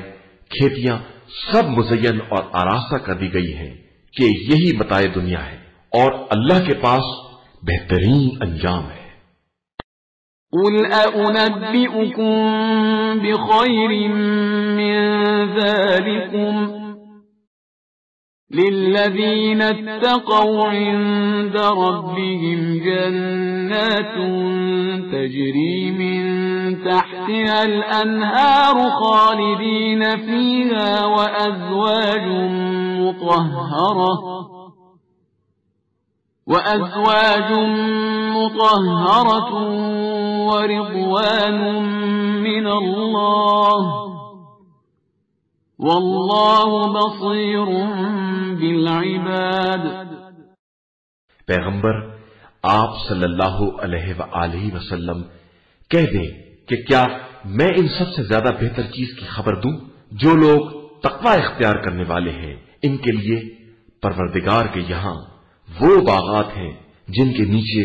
کھیتیاں سب مزین اور آراستہ کر دی گئی ہیں کہ یہی متاع دنیا ہے اور اللہ کے پاس بہترین انجام ہے۔ قل أأنبئكم بخير من ذلكم للذين اتقوا عند ربهم جنات تجري من تحتها الأنهار خالدين فيها وأزواج مطهرة ورضوان من الله والله بصير بالعباد۔ پیغمبر آپ صلی اللہ علیہ وآلہ وسلم کہہ دیں کہ کیا میں ان سب سے زیادہ بہتر چیز کی خبر دوں؟ جو لوگ تقوی اختیار کرنے والے ہیں ان کے لیے پروردگار کے یہاں وہ باغات ہیں جن کے نیچے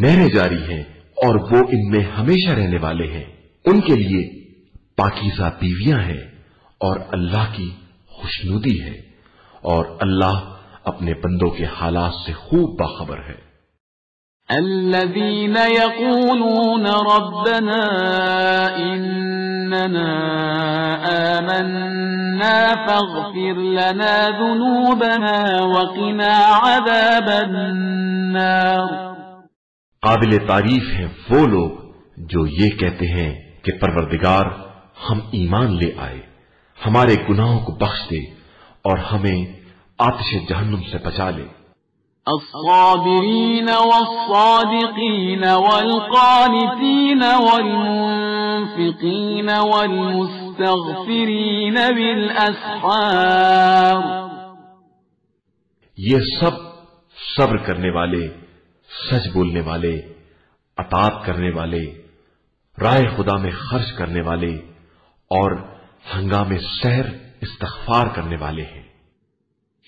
نہریں جاری ہیں اور وہ ان میں ہمیشہ رہنے والے ہیں. ان کے لیے پاکیزہ بیویاں ہیں اور اللہ کی خوشنودی ہے، اور اللہ اپنے بندوں کے حالات سے خوب باخبر ہے. الذين يقولون ربنا إننا آمنا فاغفر لنا ذنوبنا وقنا عذاب النار. قابل تعریف ہیں وہ لوگ جو یہ کہتے ہیں کہ پروردگار ہم ایمان لے آئے، ہمارے گناہوں کو بخش دے اور ہمیں آتش جہنم سے بچا لے. الصابرين والصادقين والقانتين والمنفقين والمستغفرين بالأسحار. یہ سب صبر کرنے والے، سچ بولنے والے، اطاعت کرنے والے، راہ خدا میں خرچ کرنے والے اور ہنگامے سحر استغفار کرنے والے ہیں.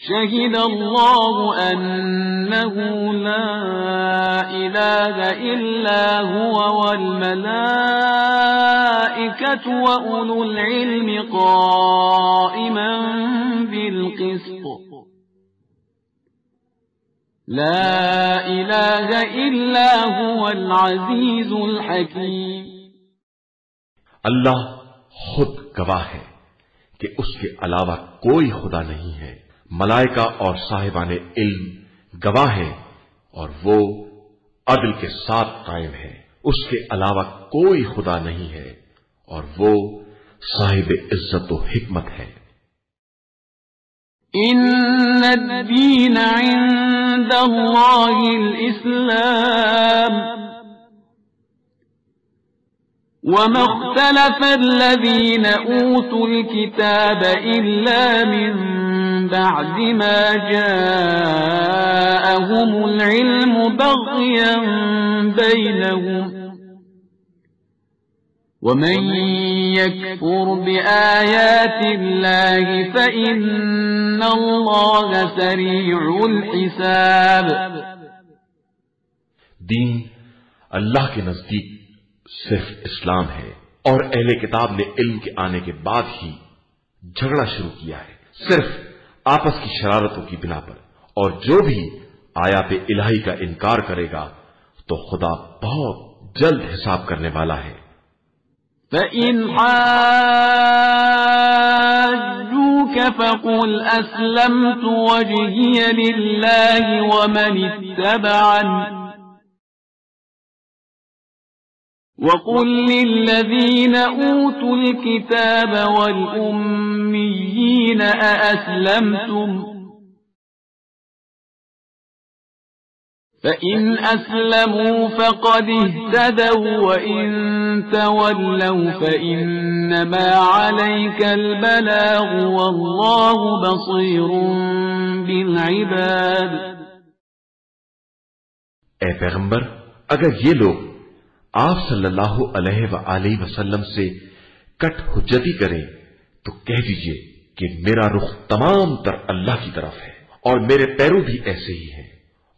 شهد الله أنه لا إله إلا هو والملائكة وأولو العلم قائما بالقسط لا إله إلا هو العزيز الحكيم. اللہ خود گواہ ہے کہ اس کے علاوہ کوئی خدا نہیں ہے، ملائکہ اور صاحبان علم گواہ ہیں، اور وہ عدل کے ساتھ قائم ہے. اس کے علاوہ کوئی خدا نہیں ہے اور وہ صاحب عزت و حکمت ہے. ان الدین عند اللہ الاسلام وما اختلف الذين اوتوا الكتاب الا من بعد ما جاءهم العلم بغيا بينهم ومن يكفر بآيات الله فإن الله سريع الحساب. دین اللہ کے نزدیک صرف اسلام ہے، اور اہل کتاب نے علم کے آنے کے بعد ہی جھگڑا شروع کیا ہے صرف آپس کی شرارتوں کی بنا پر، اور جو بھی آیات الہی کا انکار کرے گا تو خدا بہت جلد حساب کرنے والا ہے. فَإِنْ حَاجُّوكَ فَقُلْ أَسْلَمْتُ وَجْهِيَ لِلَّهِ وَمَنِ اتَّبَعَنِ وَقُلْ لِلَّذِينَ أُوتُوا الْكِتَابَ وَالْأُمِّيِّينَ أَأَسْلَمْتُمْ فَإِنْ أَسْلَمُوا فَقَدِ اهْتَدَوْا وَإِنْ تَوَلَّوْا فَإِنَّمَا عَلَيْكَ الْبَلَاغُ وَاللَّهُ بَصِيرٌ بِالْعِبَادِ. اے پیغمبر، اگر یہ لوگ آپ صلی اللہ علیہ وآلہ وسلم سے کٹ حجتی کریں تو کہہ دیجئے کہ میرا رخ تمام تر اللہ کی طرف ہے اور میرے پیرو بھی ایسے ہی ہیں.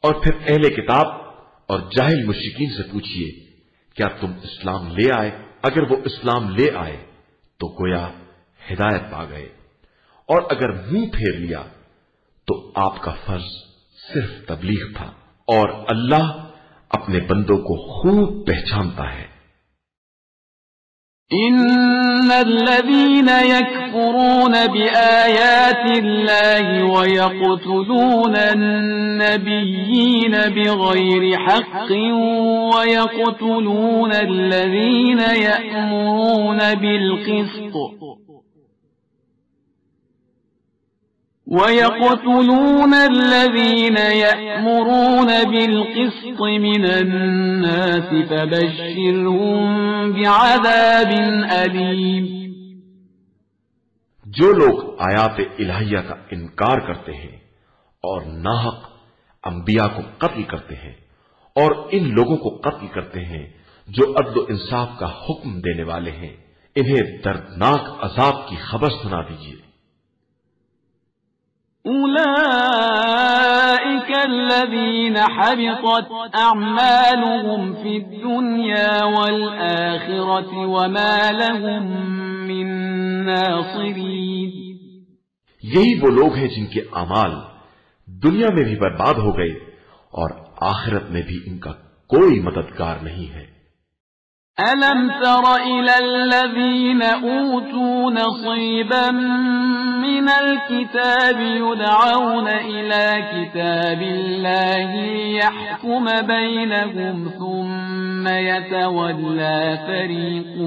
اور پھر اہل کتاب اور جاہل مشرکین سے پوچھئے کیا تم اسلام لے آئے؟ اگر وہ اسلام لے آئے تو گویا ہدایت پا گئے، اور اگر منہ پھیر لیا تو آپ کا فرض صرف تبلیغ تھا، اور اللہ اپنے بندوں کو خوب پہچانتا ہے. ان الذين يكفرون بآيات الله ويقتلون النبيين بغير حق ويقتلون الذين يأمرون بالقسط من الناس فبشرهم بعذاب أليم. جو لوگ آیات الہیہ کا انکار کرتے ہیں اور ناحق انبیاء کو قتل کرتے ہیں اور ان لوگوں کو قتل کرتے ہیں جو عدل و انصاف کا حکم دینے والے ہیں، انہیں دردناک عذاب کی خبر سنا دیجیے۔ أولئك الذين حبطت أعمالهم في الدنيا والآخرة وما لهم من ناصرين۔ یہی وہ لوگ ہیں جن کے اعمال دنیا میں بھی برباد ہو گئے اور آخرت میں بھی ان کا کوئی مددگار نہیں ہے۔ أَلَمْ تَرَ إِلَى الَّذِينَ أُوتُوا نَصِيبًا مِنَ الْكِتَابِ يُدْعَوْنَ إِلَى كِتَابِ اللَّهِ لِيَحْكُمَ بَيْنَهُمْ ثُمَّ يَتَوَلَّى فَرِيقٌ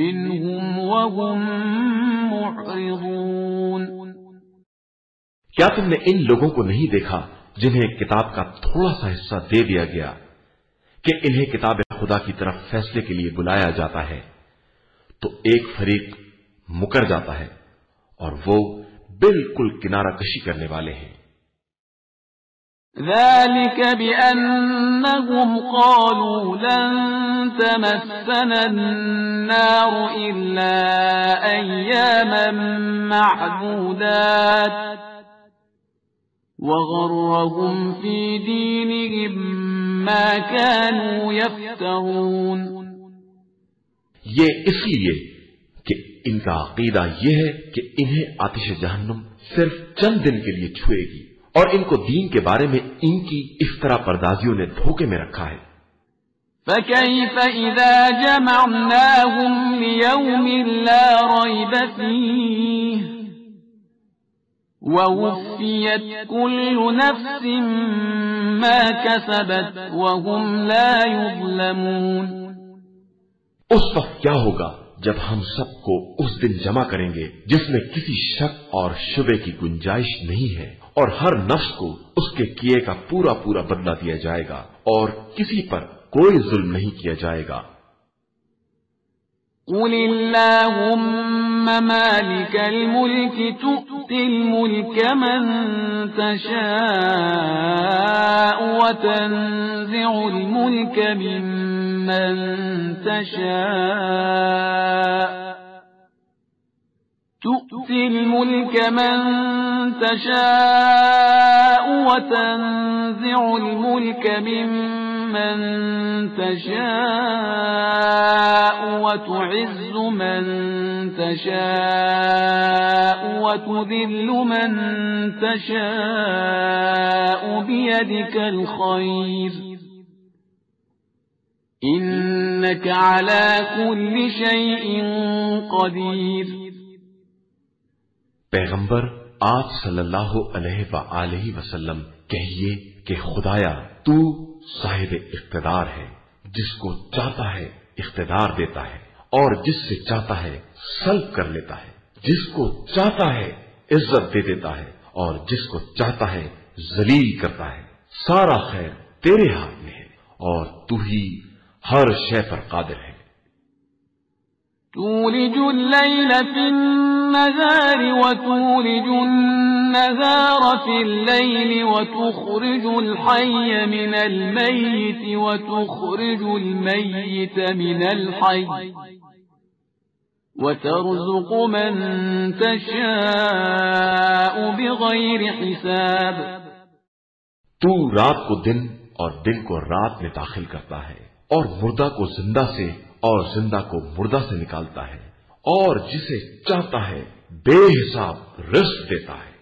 مِّنْهُمْ وَهُمْ مُعْرِضُونَ۔ کیا تم نے ان لوگوں کو نہیں دیکھا جنہیں کتاب کا تھوڑا سا حصہ دے دیا گیا کہ انہیں کتاب خدا کی طرف فیصلے کے لیے بلایا جاتا ہے تو ایک فریق مکر جاتا ہے اور وہ بالکل کنارہ کشی کرنے والے ہیں۔ ذلك بأنهم قالوا لن تمسنا النار إلا أياما معدودات وغرهم في دينهم ما كانوا يفترون۔ یہ اس لیے کہ ان کا عقیدہ یہ ہے کہ انہیں آتش جہنم صرف چند دن کے لیے چھوئے گی اور ان کو دین کے بارے میں ان کی افطرا پردازیوں نے دھوکے میں رکھا ہے۔ فَكَيْفَ إِذَا جَمَعْنَاهُمْ لِيَوْمٍ لَا رَيْبَ فِيهِ وَوُفِّيَتْ كُلُّ نَفْسٍ مَا كَسَبَتْ وَهُمْ لَا يُظْلَمُونَ۔ اس وقت کیا ہوگا جب ہم سب کو اس دن جمع کریں گے جس میں کسی شک اور شبے کی گنجائش نہیں ہے اور ہر نفس کو اس کے کیے کا پورا پورا بدلہ دیا جائے گا اور کسی پر کوئی ظلم نہیں کیا جائے گا۔ قُلِ اللَّهُمَّ مَالِكَ الْمُلْكِ تُؤْتِي الْمُلْكَ مَن تَشَاءُ وَتَنزِعُ الْمُلْكَ مِمَّن تَشَاءُ تُؤْتِي الْمُلْكَ مَن تَشَاءُ وَتَنزِعُ الْمُلْكَ مِمَّن تَشَاءُ وَتُعِزُّ مَن تَشَاءُ وَتُذِلُّ مَن تَشَاءُ بِيَدِكَ الْخَيْرُ إِنَّكَ عَلَى كُلِّ شَيْءٍ قَدِيرٌ۔ پیغمبر آپ صلی اللہ علیہ وآلہ وسلم کہیے کہ خدایا تو صاحب اقتدار ہے، جس کو چاہتا ہے اقتدار دیتا ہے اور جس سے چاہتا ہے سلب کر لیتا ہے، جس کو چاہتا ہے عزت دے دیتا ہے اور جس کو چاہتا ہے ذلیل کرتا ہے۔ سارا خیر تیرے ہاتھ میں ہے اور تو ہی ہر شے پر قادر ہے۔ تولج الليل في النهار وتولج النهار في الليل وتخرج الحي من الميت وتخرج الميت من الحي وترزق من تشاء بغير حساب۔ تو رات کو دن اور دن کو رات میں داخل کرتا ہے اور مردہ کو زندہ سے اور زندہ کو مردہ سے نکالتا ہے اور جسے چاہتا ہے بے حساب رزق دیتا ہے۔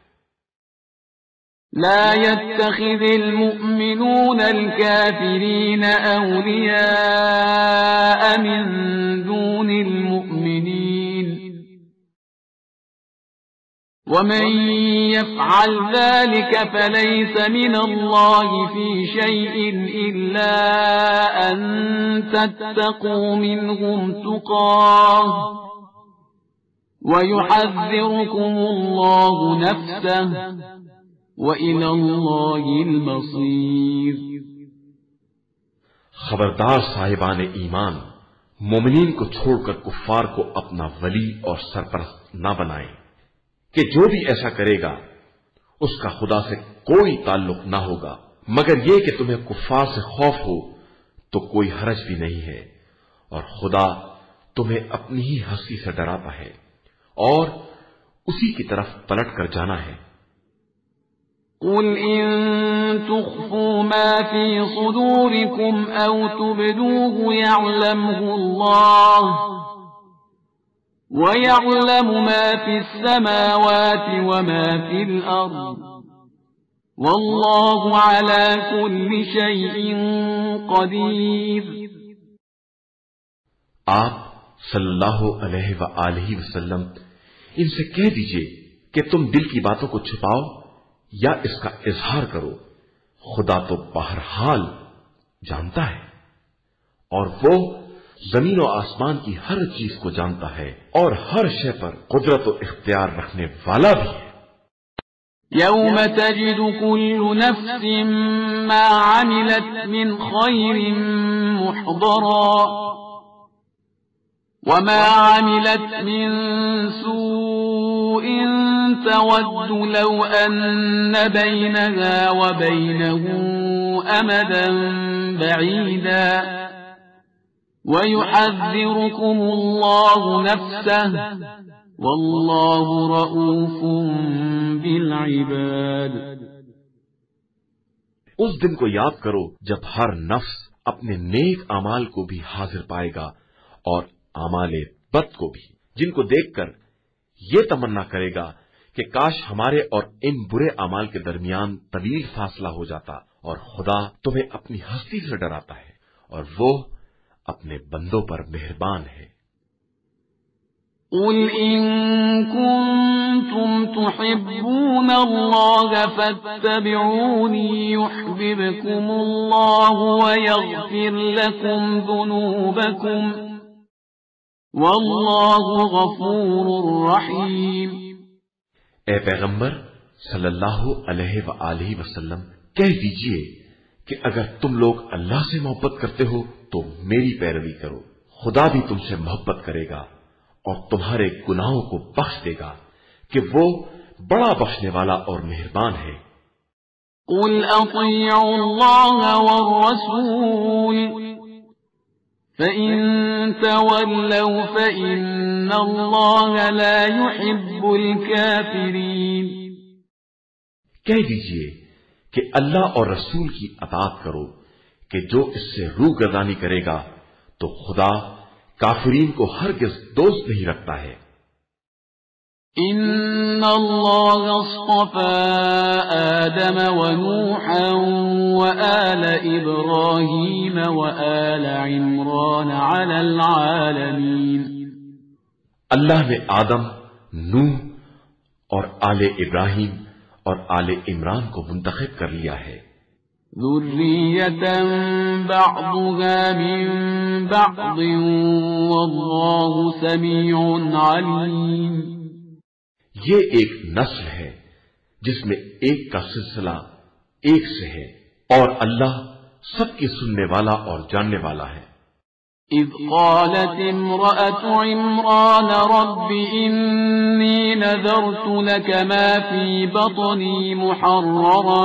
لا يتخذ المؤمنون الكافرين أولياء من دون المؤمنين ومن يفعل ذلك فليس من الله في شيء إلا أن تتقوا منهم تقاه ويحذركم الله نفسه وإلى الله المصير۔ خبردار صاحبان ایمان، مومنین کو چھوڑ کر کفار کو اپنا ولی اور سرپرست نہ بنائیں کہ جو بھی ایسا کرے گا اس کا خدا سے کوئی تعلق نہ ہوگا مگر یہ کہ تمہیں کفار سے خوف ہو تو کوئی حرج بھی نہیں ہے، اور خدا تمہیں اپنی ہی ہستی سے ڈراتا ہے اور اسی کی طرف پلٹ کر جانا ہے۔ قل إن تخفوا ما في صدوركم أو تبدوه يعلمه الله ويعلم ما في السماوات وما في الأرض والله على كل شيء قدير۔ آپ صلی اللہ علیہ وآلہ وسلم ان سے کہہ دیجئے کہ تم دل کی باتوں کو چھپاؤ یا اس کا اظہار کرو، خدا تو بہرحال جانتا ہے، اور وہ زمین و آسمان کی ہر چیز کو جانتا ہے اور ہر شے پر قدرت و اختیار رکھنے والا بھی ہے۔ يوم تجد كل نفس ما عملت من خير محضرا وما عملت من سوء تود لو أن بينها وبينه أمدا بعيدا ويحذركم الله نفسه والله رؤوف بالعباد۔ اس دن کو یاد کرو جب ہر نفس اپنے نیک اعمال کو بھی حاضر پائے گا اور اعمال بد کو بھی، جن کو دیکھ کر یہ تمنا کرے گا کہ کاش ہمارے اور ان برے اعمال کے درمیان طویل فاصلہ ہو جاتا، اور خدا تمہیں اپنی ہستی سے ڈراتا ہے اور وہ اپنے بندوں پر مہربان ہے۔ قل إن كنتم تحبون الله فاتبعوني يحببكم الله ويغفر لكم ذنوبكم والله غفور رحيم۔ اے پیغمبر صلی اللہ علیہ وآلہ وسلم کہہ دیجئے کہ اگر تم لوگ اللہ سے محبت کرتے ہو تو میری پیروی کرو، خدا بھی تم سے محبت کرے گا اور تمہارے گناہوں کو بخش دے گا کہ وہ بڑا بخشنے والا اور مہربان ہے۔ قل اطیعوا اللہ والرسول فإن تولوا فإن اللہ لا يحب الكافرین۔ کہہ دیجئے کہ اللہ اور رسول کی اطاعت کرو کہ جو اس سے روگردانی کرے گا تو خدا کافرین کو ہرگز دوست نہیں رکھتا ہے۔ ان اللہ اصطفى آدم ونوحا وآل ابراہیم وآل عمران على العالمین۔ اللہ نے آدم، نوح اور آل ابراہیم اور آل عمران کو منتخب کر لیا ہے۔ ذریة بعضها من بعض واللہ سمیع علیم۔ یہ ایک نسل ہے جس میں ایک کا سلسلہ ایک سے ہے، اور اللہ سب کی سننے والا اور جاننے والا ہے۔ اذ قالت امرأة عمران رب انی نذرت لك ما في بطني محررا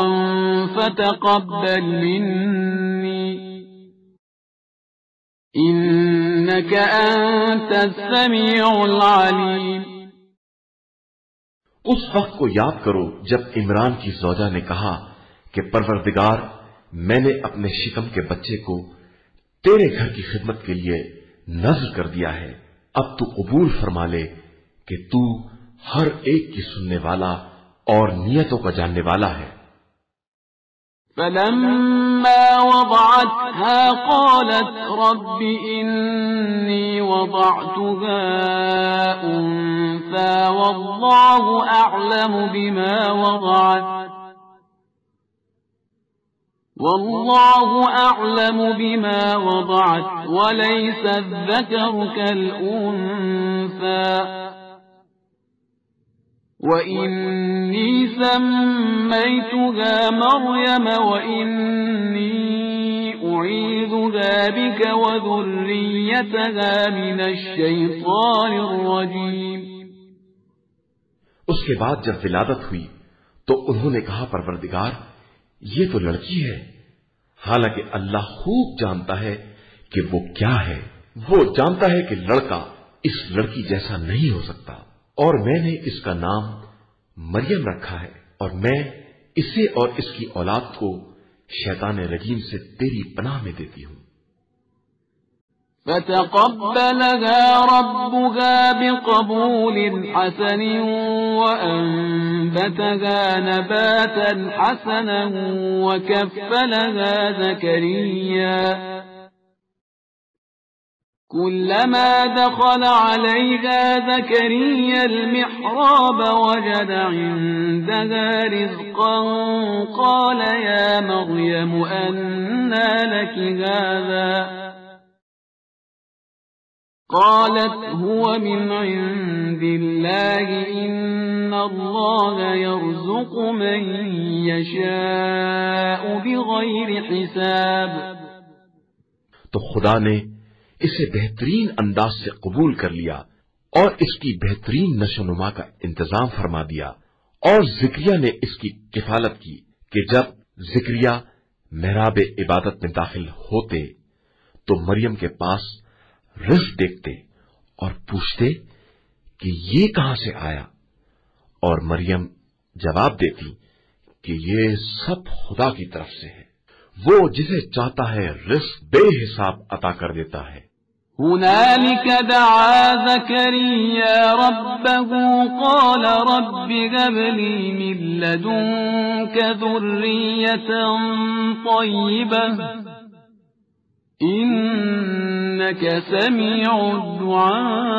فتقبل مني انك انت السميع العليم۔ اس وقت کو یاد کرو جب عمران کی زوجہ نے کہا کہ پروردگار، میں نے اپنے شکم کے بچے کو تیرے گھر کی خدمت کے لیے نذر کر دیا ہے، اب تو قبول فرما لے کہ تو ہر ایک کی سننے والا اور نیتوں کا جاننے والا ہے۔ فلما وضعتها قالت رب إني وضعتها أنثى والله أعلم بما وضعت وليس الذكر كالأنثى وإني سميتها مريم وإني أعيذها بك وذريتها من الشيطان الرجيم۔ اس کے بعد جب ولادت ہوئی تو انہوں نے کہا پروردگار، یہ تو لڑکی ہے، حالانکہ اللہ خوب جانتا ہے کہ وہ کیا ہے۔ وہ جانتا ہے کہ لڑکا اس لڑکی جیسا نہیں ہو سکتا، اور میں نے اس کا نام مریم رکھا ہے، اور میں اسے اور اس کی اولاد کو شیطان رجیم سے تیری پناہ میں دیتی ہوں۔ فتقبلها ربها بقبول حسن وأنبتها نباتا حسنا وكفلها زكريا كلما دخل عليها زكريا المحراب وجد عندها رزقا قال يا مريم أنى لك هذا قالت هو من عند الله إن الله يرزق من يشاء بغير حساب۔ تو خدا نے اسے بہترین انداز سے قبول کر لیا اور اس کی بہترین نشو نما کا انتظام فرما دیا، اور زکریا نے اس کی کفالت کی کہ جب زکریا محراب عبادت میں داخل ہوتے تو مریم کے پاس رزق دیکھتے اور پوچھتے کہ یہ کہاں سے آیا، اور مریم جواب دیتی کہ یہ سب خدا کی طرف سے ہے، وہ جسے چاہتا ہے رزق بے حساب عطا کر دیتا ہے۔ هنالك دعا زكريا ربه قال رب هب لي من لدنك ذرية طيبة إنك سميع الدعاء۔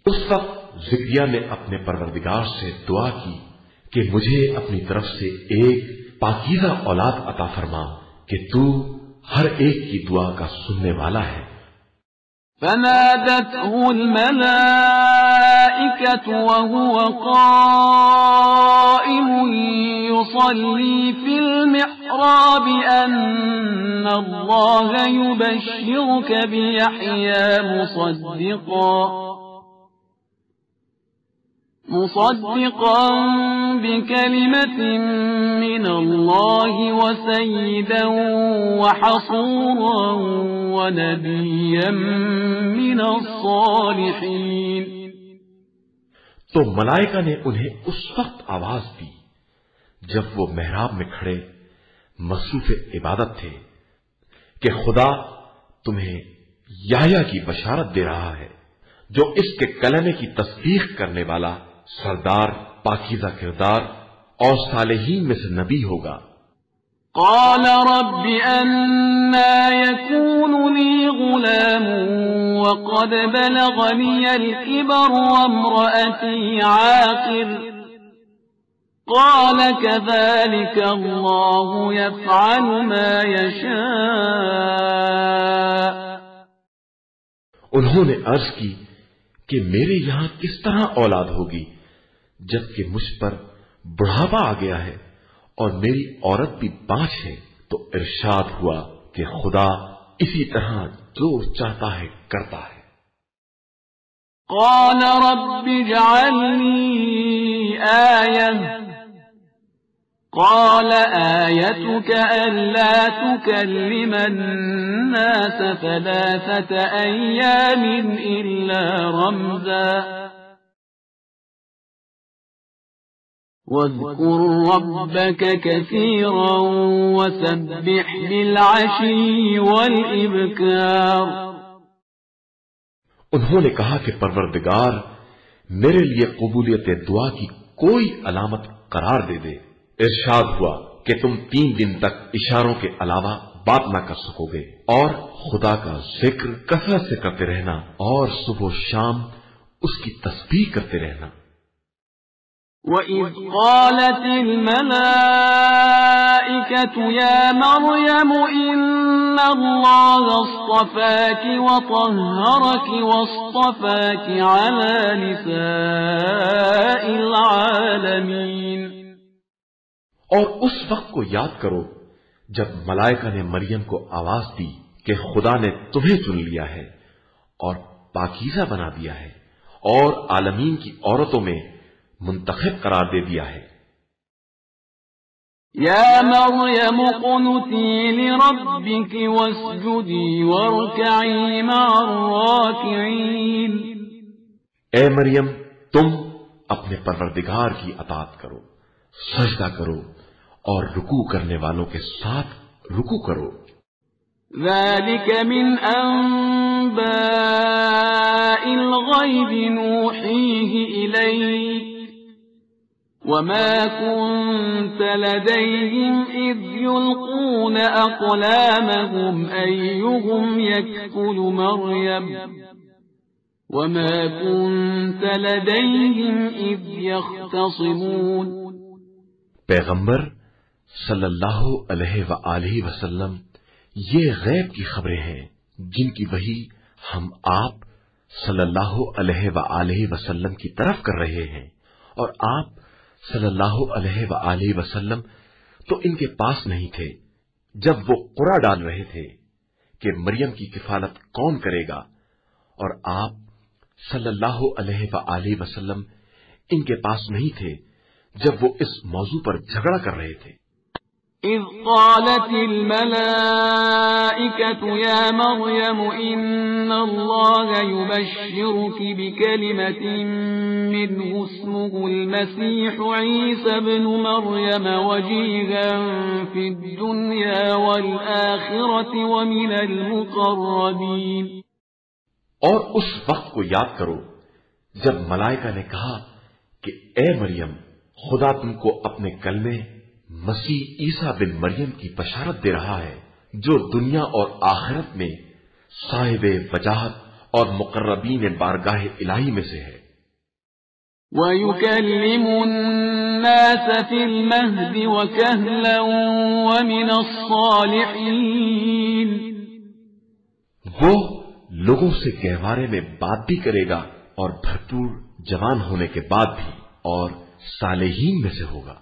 اس وقت زکریا نے اپنے پروردگار سے دعا کی کہ مجھے اپنی طرف سے ایک پاکیزہ اولاد عطا فرما کہ تو ہر ایک کی دعا کا سننے والا ہے۔ فنادته الملائكة وهو قائم يصلي في المحراب أن الله يبشرك بيحيى مصدقا بكلمة من الله وسيدا وحصورا ونبيا من الصالحين۔ تو ملائکہ نے انہیں اس وقت آواز دی جب وہ محراب میں کھڑے مصروف عبادت تھے کہ خدا تمہیں یحییٰ کی بشارت دے رہا ہے جو اس کے کلمے کی تصدیق کرنے والا، سردار، پاکیزہ کردار اور صالحین میں سے نبی ہوگا۔ قال رب أنى يكون لي غلام وقد بلغني الكبر وامرأتي عاقر قال كذلك الله يفعل ما يشاء۔ انہوں نے عرض کی کہ میرے یہاں کس طرح اولاد ہوگی جبکہ مجھ پر بڑھاپا آ گیا ہے اور میری عورت بھی بانجھ ہے؟ تو ارشاد ہوا کہ خدا اسی طرح جو چاہتا ہے کرتا ہے۔ قال رب اجعل لي آية قال آيتك ألا تكلم الناس 3 أيام إلا رمزا واذكر ربك كثيرا وسبح بالعشي والإبكار۔ انہوں نے کہا کہ پروردگار میرے لیے قبولیت دعا کی کوئی علامت قرار دے دے۔ ارشاد ہوا کہ تم 3 دن تک اشاروں کے علاوہ بات نہ کر سکو گے، اور خدا کا ذکر کثرت سے کرتے رہنا اور صبح و شام اس کی تسبیح کرتے رہنا۔ وَإِذْ قَالَتِ الْمَلَائِكَةُ يَا مَرْيَمُ إِنَّ اللَّهَ اصْطَفَاكِ وَطَهَّرَكِ وَاصْطَفَاكِ عَلَى نِسَاءِ الْعَالَمِينَ۔ اور اس وقت کو یاد کرو جب ملائکہ نے مریم کو آواز دی کہ خدا نے تمہیں چن لیا ہے اور پاکیزہ بنا دیا ہے اور عالمین کی عورتوں میں منتخب قرار دے دیا ہے۔ يا مريم اقنتي لربك واسجدي واركعي مع الراكعين. اے مریم تم اپنے پروردگار کی اطاعت کرو، سجدہ کرو اور رکوع کرنے والوں کے ساتھ رکوع کرو. ذلك من أنباء الغيب نوحيه إليك وما كنت لديهم إذ يلقون أقلامهم أيهم يكفل مريم وما كنت لديهم إذ يختصمون. پیغمبر صلی اللہ علیہ وآلہ وسلم یہ غیب کی خبریں ہیں جن کی وحی ہم آپ صلی اللہ علیہ وآلہ وسلم کی طرف کر رہے ہیں، اور آپ صلی اللہ علیہ وآلہ وسلم تو ان کے پاس نہیں تھے جب وہ قرعہ ڈال رہے تھے کہ مریم کی کفالت کون کرے گا، اور آپ صلی اللہ علیہ وآلہ وسلم ان کے پاس نہیں تھے جب وہ اس موضوع پر جھگڑا کر رہے تھے. إذ قالت الملائكة يا مريم إن الله يبشرك بكلمة منه اسمه المسيح عيسى ابن مريم وجيها في الدنيا والآخرة ومن المقربين. اور اس وقت کو یاد کرو جب ملائکہ نے کہا کہ اے مریم خدا تم کو اپنے کلمے مسیح عیسیٰ بن مریم کی بشارت دے رہا ہے جو دنیا اور آخرت میں صاحب وجاہت اور مقربین بارگاہ الہی میں سے ہے. وَيُكَلِّمُ النَّاسَ فِي الْمَهْدِ وَكَهْلًا وَمِنَ الصَّالِحِينَ. وہ لوگوں سے گہوارے میں بات بھی کرے گا اور بھرپور جوان ہونے کے بعد بھی، اور صالحین میں سے ہوگا.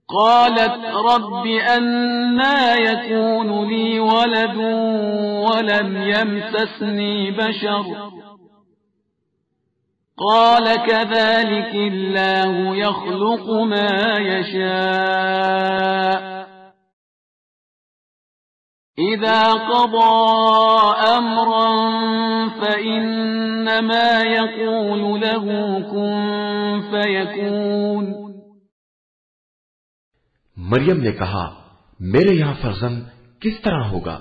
قالت رب أنى يكون لي ولد ولم يمسسني بشر قال كذلك الله يخلق ما يشاء إذا قضى أمرا فإنما يقول له كن فيكون. مریم نے کہا میرے یہاں فرزند کس طرح ہوگا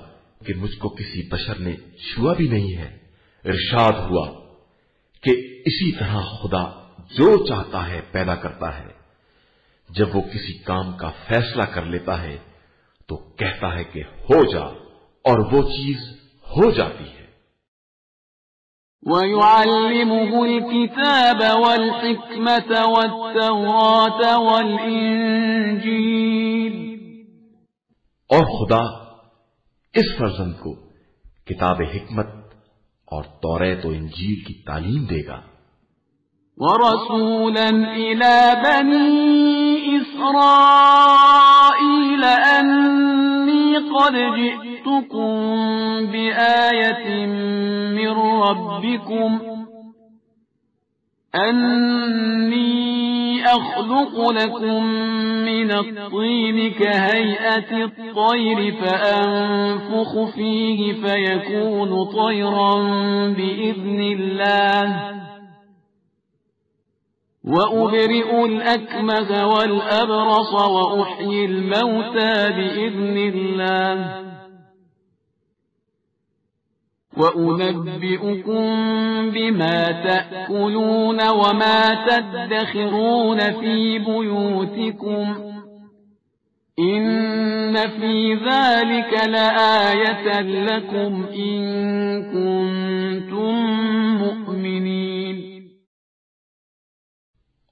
کہ مجھ کو کسی بشر نے چھوا بھی نہیں ہے. ارشاد ہوا کہ اسی طرح خدا جو چاہتا ہے پیدا کرتا ہے. جب وہ کسی کام کا فیصلہ کر لیتا ہے تو کہتا ہے کہ ہو جا، اور وہ چیز ہو جاتی ہے. وَيُعَلِّمُهُ الْكِتَابَ وَالْحِكْمَةَ وَالتَّوْرَاةَ وَالْإِنْجِيلَ. اور خدا اس فرزند کو کتاب حکمت اور توریت و انجیل کی تعلیم دے گا. وَرَسُولًا إِلَى بَنِي إِسْرَائِيلَ أَنِّي قَدْ جِئْتُكُمْ بِآيَةٍ مِّن رَّبِّكُمْ أَنِّي أَخْلُقُ لَكُم مِّنَ الطِّينِ كَهَيْئَةِ الطَّيْرِ فَأَنفُخُ فِيهِ فَيَكُونُ طَيْرًا بِإِذْنِ اللَّهِ وَأُبْرِئُ الْأَكْمَهَ وَالْأَبْرَصَ وَأُحْيِي الْمَوْتَى بِإِذْنِ اللَّهِ وَأُنَبِّئُكُم بِمَا تَأْكُلُونَ وَمَا تَدَّخِرُونَ فِي بُيُوتِكُمْ إِنَّ فِي ذَلِكَ لَآيَةً لَكُمْ إِن كُنتُم مُّؤْمِنِينَ.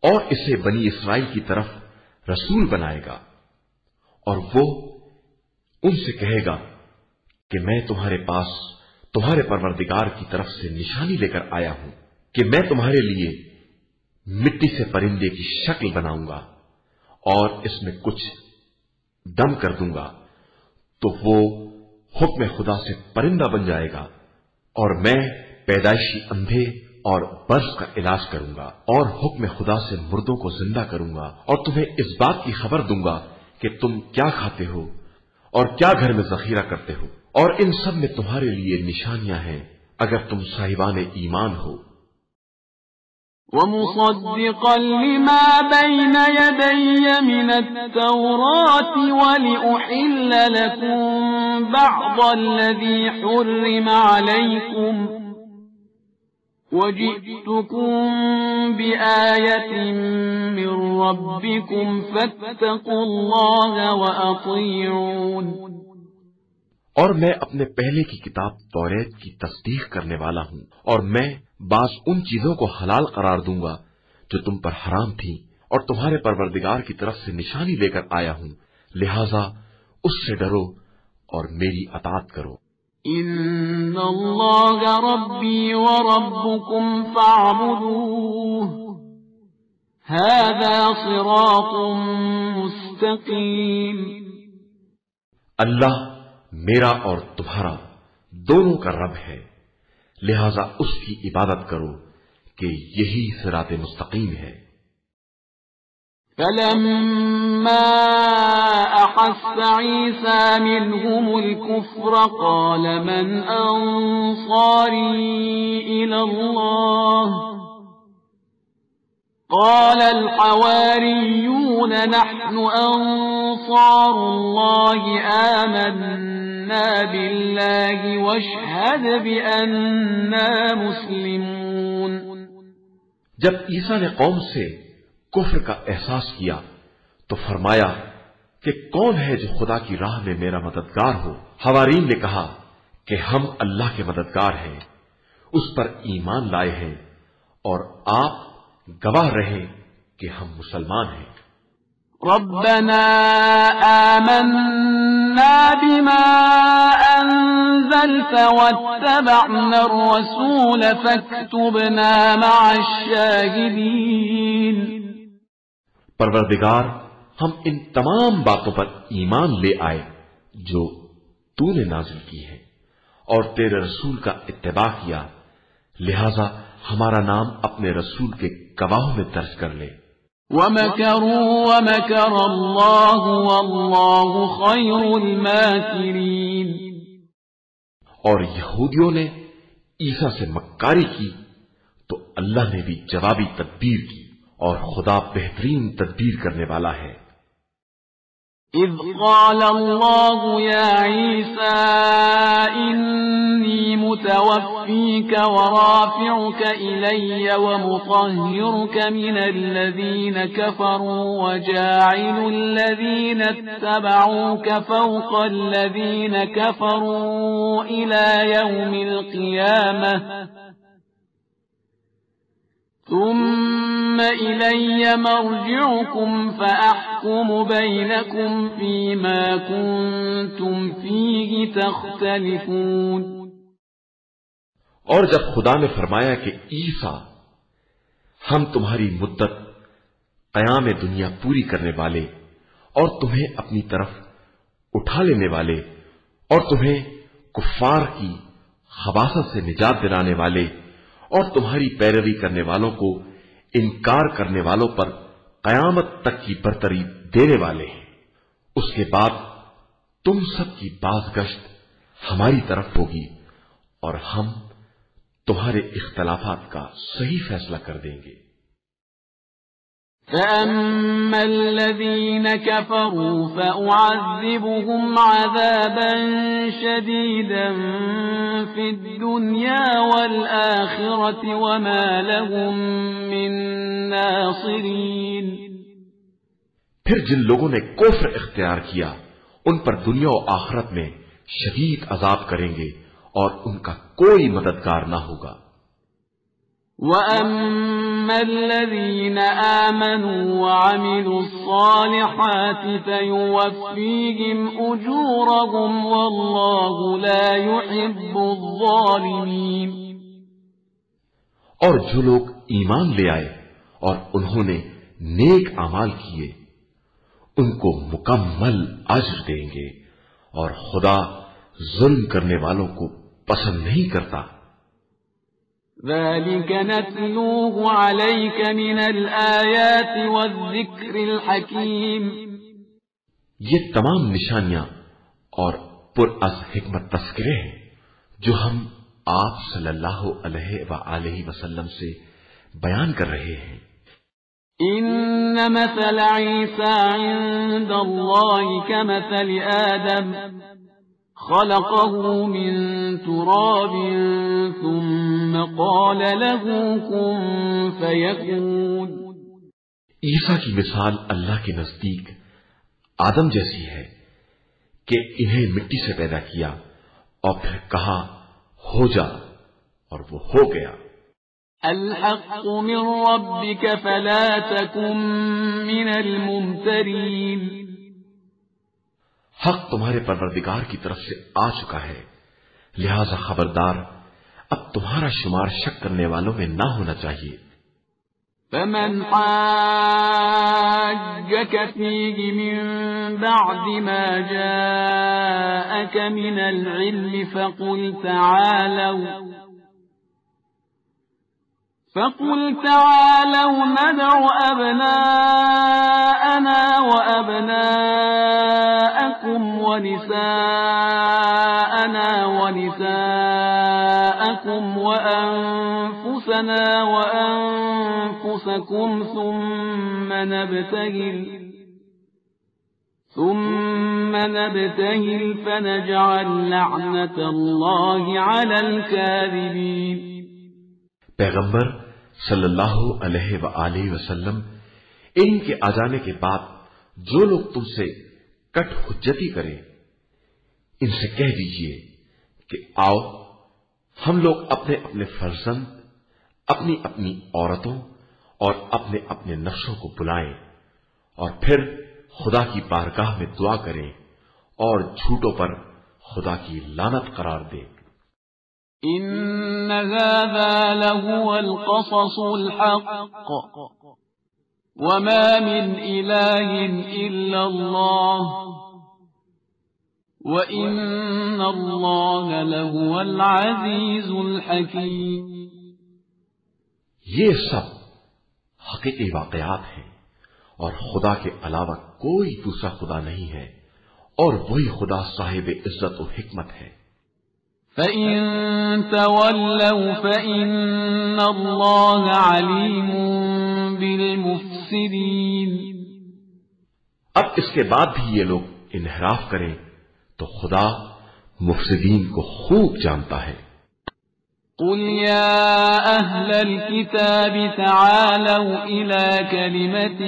اور اسے بنی اسرائیل کی طرف رسول بنائے گا، اور وہ ان سے کہے گا کہ میں تمہارے پاس تمہارے پروردگار کی طرف سے نشانی لے کر آیا ہوں کہ میں تمہارے لیے مٹی سے پرندے کی شکل بناؤں گا اور اس میں کچھ دم کر دوں گا تو وہ حکم خدا سے پرندہ بن جائے گا، اور میں پیدائشی اندھے اور برس کا علاج کروں گا، اور حکم خدا سے مردوں کو زندہ کروں گا، اور تمہیں اس بات کی خبر دوں گا کہ تم کیا کھاتے ہو اور کیا گھر میں ذخیرہ کرتے ہو، اور ان سب میں تمہارے لیے نشانیاں ہیں اگر تم صاحبان ایمان ہو۔ وَمُصَدِّقًا لِمَا بَيْنَ يَدَيَّ مِنَ التَّوْرَاةِ وَلِأُحِلَّ لَكُمْ بَعْضَ الَّذِي حُرِّمَ عَلَيْكُمْ وَجِئْتُكُمْ بِآيَةٍ مِّن رَّبِّكُمْ فَاتَّقُوا اللَّهَ وَأَطِيعُونِ۔ اور میں اپنے پہلے کی کتاب توریت کی تصدیق کرنے والا ہوں، اور میں بعض ان چیزوں کو حلال قرار دوں گا جو تم پر حرام تھیں، اور تمہارے پروردگار کی طرف سے نشانی لے کر آیا ہوں، لہذا اس سے ڈرو اور میری اطاعت کرو۔ ان اللہ ربی وربکم فاعبدوہ ھذا صراط مستقیم۔ اللہ میرا اور تمہارا دونوں کا رب ہے، لہذا اس کی عبادت کرو کہ یہی صراط مستقیم ہے۔ فلما احس عیسی منهم الكفر قال من انصاری الى اللہ قال الحواریون نحن انصار اللہ آمنا باللہ واشہد بأننا مسلمون۔ جب عیسیٰ نے قوم سے کفر کا احساس کیا تو فرمایا کہ کون ہے جو خدا کی راہ میں میرا مددگار ہو؟ حوارین نے کہا کہ ہم اللہ کے مددگار ہیں، اس پر ایمان لائے ہیں، اور آپ گواہ رہیں کہ ہم مسلمان ہیں۔ ربنا آمنا بما انزلت واتبعنا الرسول فاكتبنا مع الشاهدين۔ پروردگار، ہم ان تمام باتوں پر ایمان لے آئے جو تو نے نازل کی ہے، اور تیرے رسول کا اتباع کیا، لہذا ہمارا نام اپنے رسول کے گواہوں میں درج کر لے۔ وَمَكَرُوا وَمَكَرَ اللَّهُ وَاللَّهُ خَيْرُ الْمَاكِرِينَ۔ اور یہودیوں نے عیسیٰ سے مکاری کی تو اللہ نے بھی جوابی تدبیر کی، اور خدا بہترین تدبیر کرنے والا ہے۔ اذ قال اللہ یا عیسیٰ انی متوفیک ورافعک الی ومطہرک من الذین کفروا وجاعل الذین اتبعوک فوق الذین کفروا الی یوم القیامہ ثم إلي مرجعكم فأحكم بينكم فيما كنتم فيه تختلفون۔ اور جب خدا نے فرمایا کہ عیسیٰ، ہم تمہاری مدت قیام دنیا پوری کرنے والے اور تمہیں اپنی طرف اٹھا لینے والے اور تمہیں کفار کی خباثت سے نجات دلانے والے اور تمہاری پیروی کرنے والوں کو انکار کرنے والوں پر قیامت تک کی برتری دینے والے ہیں، اس کے بعد تم سب کی بازگشت ہماری طرف ہوگی اور ہم تمہارے اختلافات کا صحیح فیصلہ کر دیں گے۔ فَأَمَّا الَّذِينَ كَفَرُوا فَأُعَذِّبُهُمْ عَذَابًا شَدِيدًا فِي الدُّنْيَا وَالْآخِرَةِ وَمَا لَهُم مِّن نَّاصِرِينَ۔ پھر جن لوگوں نے کفر اختیار کیا ان پر دنیا و آخرت میں شدید عذاب کریں گے اور ان کا کوئی مددگار نہ ہوگا۔ وَأَمَّا الَّذِينَ آمَنُوا وَعَمِلُوا الصَّالِحَاتِ فَيُوَفِّيهِمْ أُجُورَهُمْ وَاللَّهُ لَا يُحِبُّ الظَّالِمِينَ۔ اور جو لوگ ایمان لے آئے اور انہوں نے نیک اعمال کیے ان کو مکمل اجر دیں گے، اور خدا ظلم کرنے والوں کو پسند نہیں کرتا۔ ذلك نتلوه عليك من الآيات والذكر الحكيم۔ یہ تمام نشانیاں اور پر از حکمت تذکرے ہیں جو ہم آپ صلی اللہ علیہ وآلہ وسلم سے بیان کر رہے ہیں۔ ان مثل عیسی عند اللہ کمثل آدم خلقه من تراب ثم قال له كن فيكون۔ عیسیٰ کی مثال اللہ کے نزدیک آدم جیسی ہے کہ انہیں مٹی سے پیدا کیا اور پھر کہا ہو جا، اور وہ ہو گیا۔ الحق من ربك فلا تكن من الممترين۔ حق تمہارے پروردگار کی طرف سے آ چکا ہے، لہذا خبردار اب تمہارا شمار شک کرنے والوں میں نہ ہونا چاہیے۔ فمن حاجك فيه من بعد ما جاءك من العلم فقل تعالوا ندع أبناءنا وأبناءكم ونساءنا ونساءكم وأنفسنا وأنفسكم ثم نبتهل فنجعل لعنة الله على الكاذبين۔ پیغمبر صلی اللہ علیہ وآلہ وسلم، ان کے آ جانے کے بعد جو لوگ تم سے کٹ حجتی کریں ان سے کہہ دیجئے کہ آؤ ہم لوگ اپنے اپنے فرزند، اپنی اپنی عورتوں اور اپنے اپنے نفسوں کو بلائیں اور پھر خدا کی بارگاہ میں دعا کریں اور جھوٹوں پر خدا کی لعنت قرار دیں۔ ان هذا لهو القصص الحق وما من اله الا الله وان الله لهو العزيز الحكيم۔ یہ سب حقیقی واقعات ہیں اور خدا کے علاوہ کوئی دوسرا خدا نہیں ہے، اور وہی خدا صاحب عزت و حکمت ہے۔ فَإِن تَوَلَّوْا فَإِنَّ اللَّهَ عَلِيمٌ بِالْمُفْسِدِينَ۔ اب اس کے بعد بھی یہ لوگ انحراف کریں تو خدا مفسدین کو خوب جانتا ہے۔ قُلْ يَا أَهْلَ الْكِتَابِ تَعَالَوْا إِلَى كَلِمَةٍ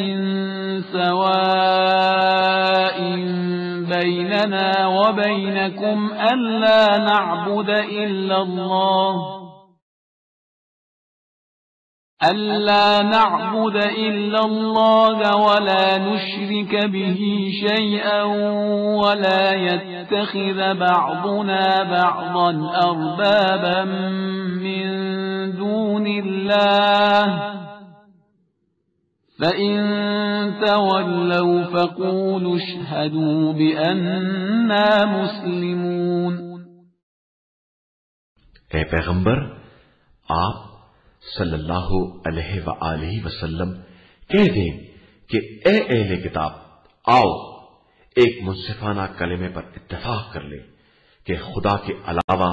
سَوَاءٍ بَيْنَنَا وَبَيْنَكُمْ أَلَّا نَعْبُدَ إِلَّا اللَّهَ وَلَا نُشْرِكَ بِهِ شَيْئًا وَلَا يَتَّخِذَ بَعْضُنَا بَعْضًا أَرْبَابًا مِّن دُونِ اللَّهِ فَإِن تَوَلَّوْا فَقُولُوا اشْهَدُوا بِأَنَّا مُسْلِمُونَ۔ اے پیغمبر، آپ صلی اللہ علیہ وآلہ وسلم کہہ دیں کہ اے اہل کتاب، آؤ ایک منصفانہ کلمے پر اتفاق کر لیں کہ خدا کے علاوہ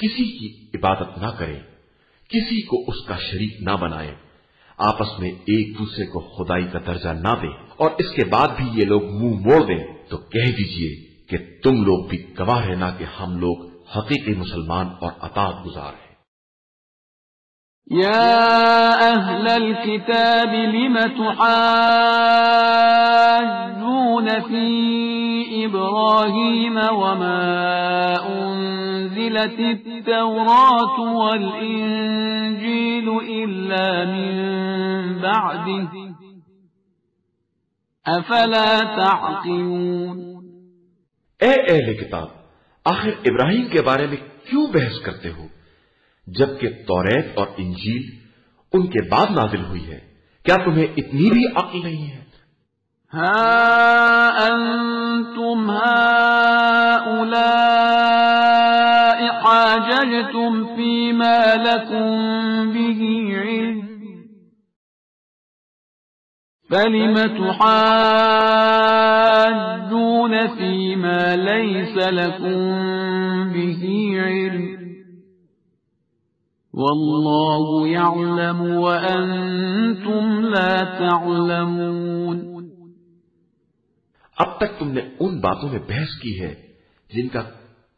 کسی کی عبادت نہ کریں، کسی کو اس کا شریک نہ بنائیں، آپس میں ایک دوسرے کو خدائی کا درجہ نہ دیں، اور اس کے بعد بھی یہ لوگ منہ موڑ دیں تو کہہ دیجئے کہ تم لوگ بھی گواہ رہنا کہ ہم لوگ حقیقی مسلمان اور اطاعت گزار ہیں۔ يا أهل الكتاب لم تحاجون في إبراهيم وما أنزلت التوراة والإنجيل إلا من بعده أفلا تعقلون۔ اے اہل کتاب، آخر ابراہیم کے بارے میں کیوں بحث کرتے ہو جبکہ توریت اور انجیل ان کے بعد نازل ہوئی ہے؟ کیا تمہیں اتنی بھی عقل نہیں ہے؟ ہا انتم هؤلاء حاججتم فيما لكم به علم فلم تحاجون ليس لكم به علم والله يعلم وأنتم لا تعلمون۔ اب تک تم نے ان باتوں میں بحث کی ہے جن کا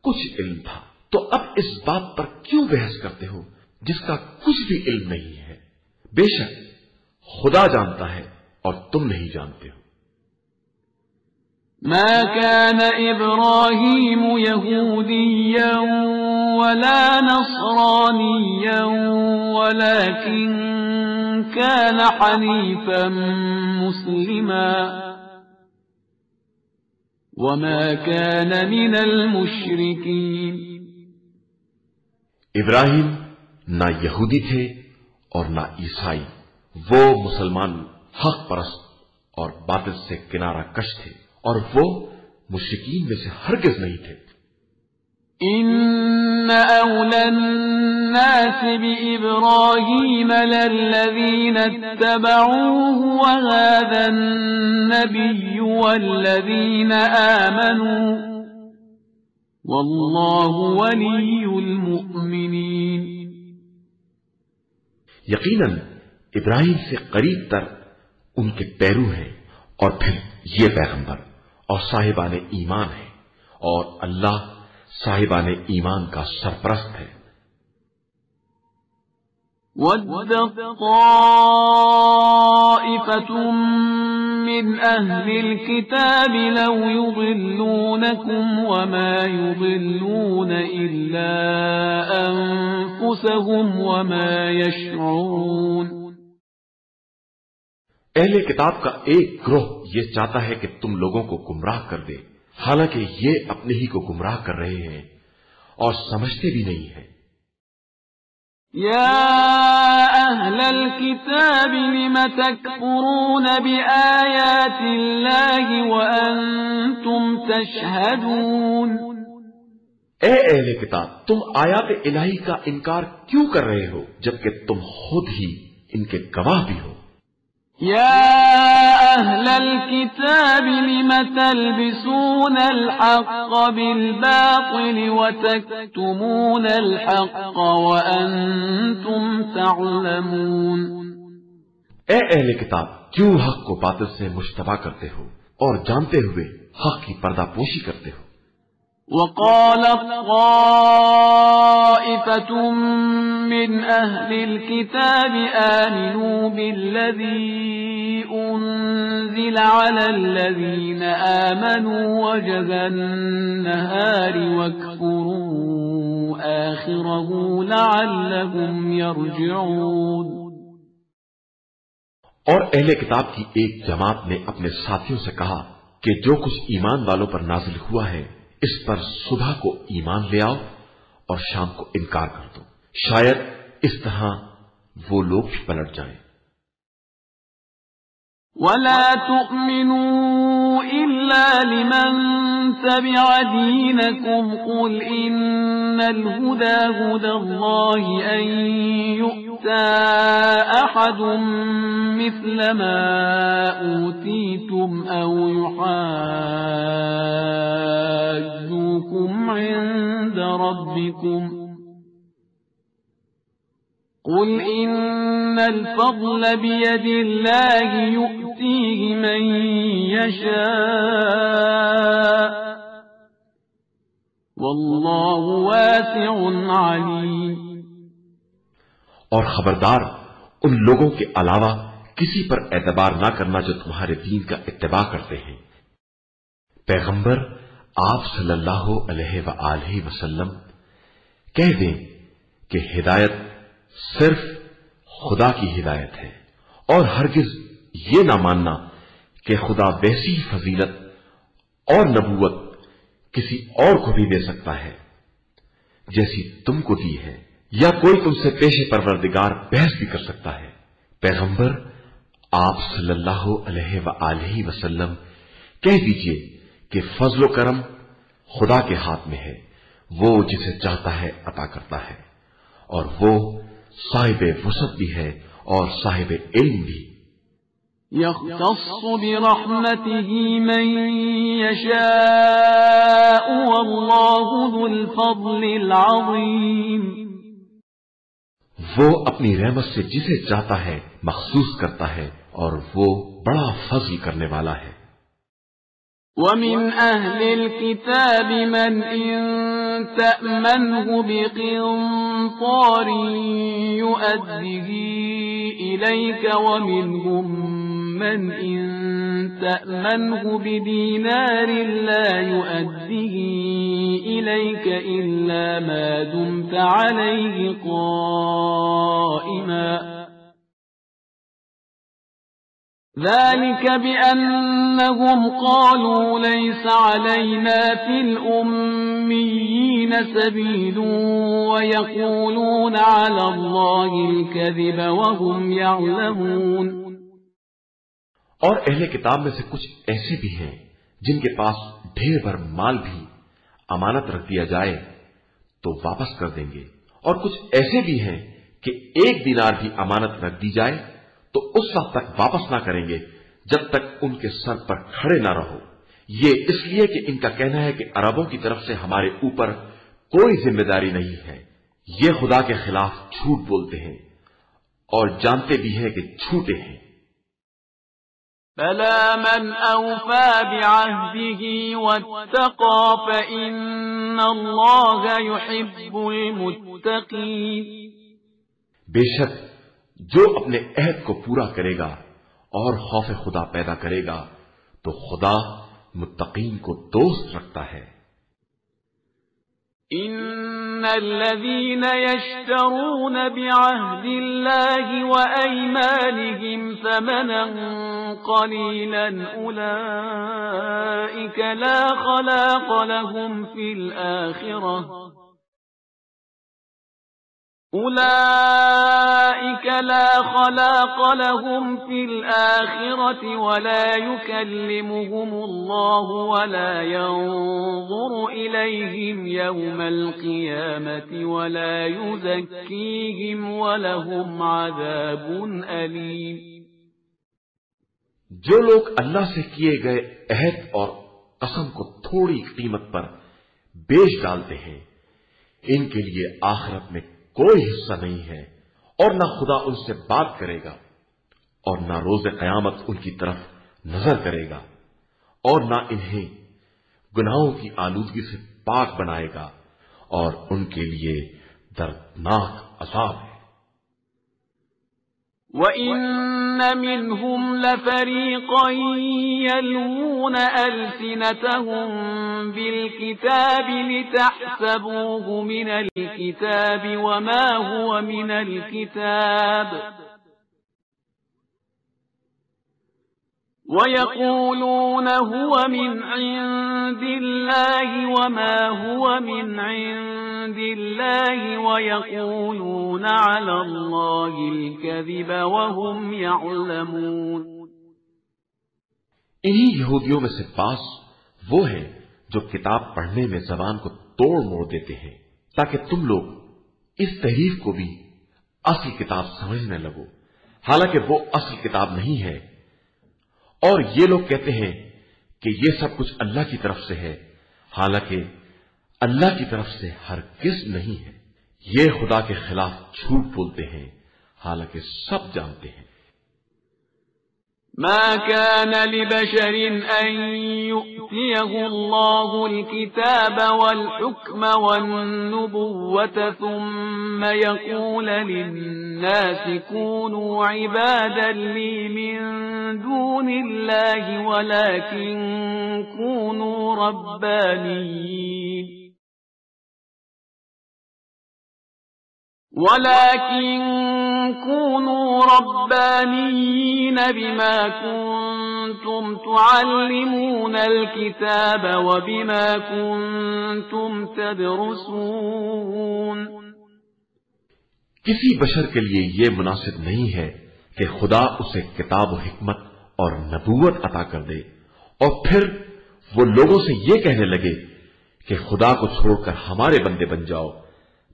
کچھ علم تھا، تو اب اس بات پر کیوں بحث کرتے ہو جس کا کچھ بھی علم نہیں ہے؟ بے شک خدا جانتا ہے اور تم نہیں جانتے ہو۔ ما كان إبراهيم يهوديا ولا نصرانيا ولكن كان حنيفا مسلما وما كان من المشركين۔ ابراہیم نہ یہودی تھے اور نہ عیسائی، وہ مسلمان حق پرست اور باطل سے کنارہ کش تھے، اور وہ مشرکین میں سے ہرگز نہیں تھے۔ ان اولى الناس بإبراهيم للذين اتبعوه وهذا النبي والذين آمنوا والله ولي المؤمنين۔ یقیناً ابراہیم سے قریب تر ان کے پیرو ہیں، اور پھر یہ پیغمبر اور صاحبان ایمان ہے، اور اللہ صاحبان ایمان کا سرپرست ہے۔ وَدَّ طَائِفَةٌ مِّنْ أَهْلِ الْكِتَابِ لَوْ يُضِلُّونَكُمْ وَمَا يُضِلُّونَ إِلَّا أَنفُسَهُمْ وَمَا يَشْعُرُونَ۔ اہل کتاب کا ایک گروہ یہ چاہتا ہے کہ تم لوگوں کو گمراہ کر دے، حالانکہ یہ اپنے ہی کو گمراہ کر رہے ہیں اور سمجھتے بھی نہیں ہیں۔ یا اہل الکتاب لم تکفرون بآیات اللہ وانتم تشہدون۔ اے اہل کتاب، تم آیات الہی کا انکار کیوں کر رہے ہو جبکہ تم خود ہی ان کے گواہ بھی ہو۔ يا أهل الكتاب لم تلبسون الحق بالباطل وتكتمون الحق وأنتم تعلمون۔ اے اہل کتاب، کیوں حق کو باطل سے مشتبہ کرتے ہو اور جانتے ہوئے حق کی پردہ پوشی کرتے ہو۔ وقالت طائفة من أهل الكتاب آمنوا بالذي أنزل على الذين آمنوا وجه النهار واكفروا آخره لعلهم يرجعون۔ اور اہل کتاب کی ایک جماعت نے اپنے ساتھیوں سے کہا کہ جو کچھ ایمان والوں پر نازل ہوا ہے اس پر صبح کو ایمان لے آؤ اور شام کو انکار کر دو، شاید اس طرح وہ لوگ بھی پلٹ جائیں۔ وَلَا تُؤْمِنُوا إِلَّا لِمَن تَبِعَ دِينَكُمْ قُلْ إِنَّ الْهُدَى هُدَى اللَّهِ أَن يُؤْتَى أَحَدٌ مِثْلَ مَا أُوتِيتُمْ أَوْ يُحَاجُّوكُمْ عِندَ رَبِّكُمْ قُلْ إِنَّ الْفَضْلَ بِيَدِ اللَّهِ يُؤْتِيهِ مَن يَشَاءُ وَاللَّهُ وَاسِعٌ عَلِيمٌ۔ اور خبردار ان لوگوں کے علاوہ کسی پر اعتبار نہ کرنا جو تمہارے دین کا اتباع کرتے ہیں۔ پیغمبر آپ صلی اللہ علیہ وآلہ وسلم کہہ دیں کہ ہدایت صرف خدا کی ہدایت ہے، اور ہرگز یہ نہ ماننا کہ خدا ویسی فضیلت اور نبوت کسی اور کو بھی دے سکتا ہے جیسی تم کو دی ہے، یا کوئی تم سے پیش پروردگار بحث بھی کر سکتا ہے۔ پیغمبر آپ صلی اللہ علیہ وآلہ وسلم کہہ دیجئے کہ فضل و کرم خدا کے ہاتھ میں ہے، وہ جسے چاہتا ہے عطا کرتا ہے، اور وہ صاحب وسعت بھی ہے اور صاحب علم بھی۔ يختص برحمته من يشاء والله ذو الفضل العظيم. وہ اپنی رحمت سے جسے چاہتا ہے مخصوص کرتا ہے اور وہ بڑا فضل کرنے والا ہے. ومن أهل الكتاب من إن تأمنه بقنطار يؤده إليك ومنهم من إن تأمنه بدينار لا يؤده إليك إلا ما دمت عليه قائما ذلك بأنهم قالوا ليس علينا في الأميين سبيل ويقولون على الله الكذب وهم يعلمون. اور اہل کتاب میں سے کچھ ایسے بھی ہیں جن کے پاس ڈھیر بھر مال بھی امانت رکھ دیا جائے تو واپس کر دیں گے، اور کچھ ایسے بھی ہیں کہ 1 دینار بھی امانت رکھ دی جائے تو اس وقت تک واپس نہ کریں گے جب تک ان کے سر پر کھڑے نہ رہو. یہ اس لیے کہ ان کا کہنا ہے کہ عربوں کی طرف سے ہمارے اوپر کوئی ذمہ داری نہیں ہے. یہ خدا کے خلاف جھوٹ بولتے ہیں اور جانتے بھی ہیں کہ جھوٹے ہیں. بلى من أوفى بعهده واتقى فإن الله يحب المتقين. بے شک جو اپنے عہد کو پورا کرے گا اور خوف خدا پیدا کرے گا تو خدا متقین کو دوست رکھتا ہے. ان الذين يشترون بعهد الله وأيمانهم ثمنا قليلا أولئك لا خلاق لهم في الآخرة ولا يكلمهم الله ولا ينظر إليهم يوم القيامة ولا يزكيهم ولهم عذاب أليم. جو لوگ اللہ سے کیے گئے عہد اور قسم کو تھوڑی قیمت پر بیچ ڈالتے ہیں ان کے لیے آخرت میں کوئی حصہ نہیں ہے اور نہ خدا ان سے بات کرے گا اور نہ روز قیامت ان کی طرف نظر کرے گا اور نہ انہیں گناہوں کی آلودگی سے پاک بنائے گا اور ان کے لیے دردناک عذاب ہے. وَإِنَّ مِنْهُمْ لَفَرِيقًا يَلْوُونَ أَلْسِنَتَهُمْ بِالْكِتَابِ لِتَحْسَبُوهُ مِنَ الْكِتَابِ وَمَا هُوَ مِنَ الْكِتَابِ وَيَقُولُونَ هُوَ مِنْ عِنْدِ اللَّهِ وَمَا هُوَ مِنْ عِنْدِ اللَّهِ وَيَقُولُونَ عَلَى اللَّهِ الْكَذِبَ وَهُمْ يَعْلَمُونَ. انہی یہودیوں میں سے بعض وہ ہیں جو کتاب پڑھنے میں زبان کو توڑ موڑ دیتے ہیں تاکہ تم لوگ اس تحریف کو بھی اصل کتاب سمجھنے لگو، حالانکہ وہ اصل کتاب نہیں ہے. اور یہ لوگ کہتے ہیں کہ یہ سب کچھ اللہ کی طرف سے ہے، حالانکہ اللہ کی طرف سے ہرگز نہیں ہے. یہ خدا کے خلاف جھوٹ بولتے ہیں حالانکہ سب جانتے ہیں. ما كان لبشر أن يؤتيه الله الكتاب والحكم والنبوة ثم يقول للناس كونوا عبادا لي من دون الله ولكن كونوا ربانيين بما كنتم تعلمون الكتاب وبما كنتم تدرسون. کسی بشر کے لیے یہ مناسب نہیں ہے کہ خدا اسے کتاب و حکمت اور نبوت عطا کر دے اور پھر وہ لوگوں سے یہ کہنے لگے کہ خدا کو چھوڑ کر ہمارے بندے بن جاؤ،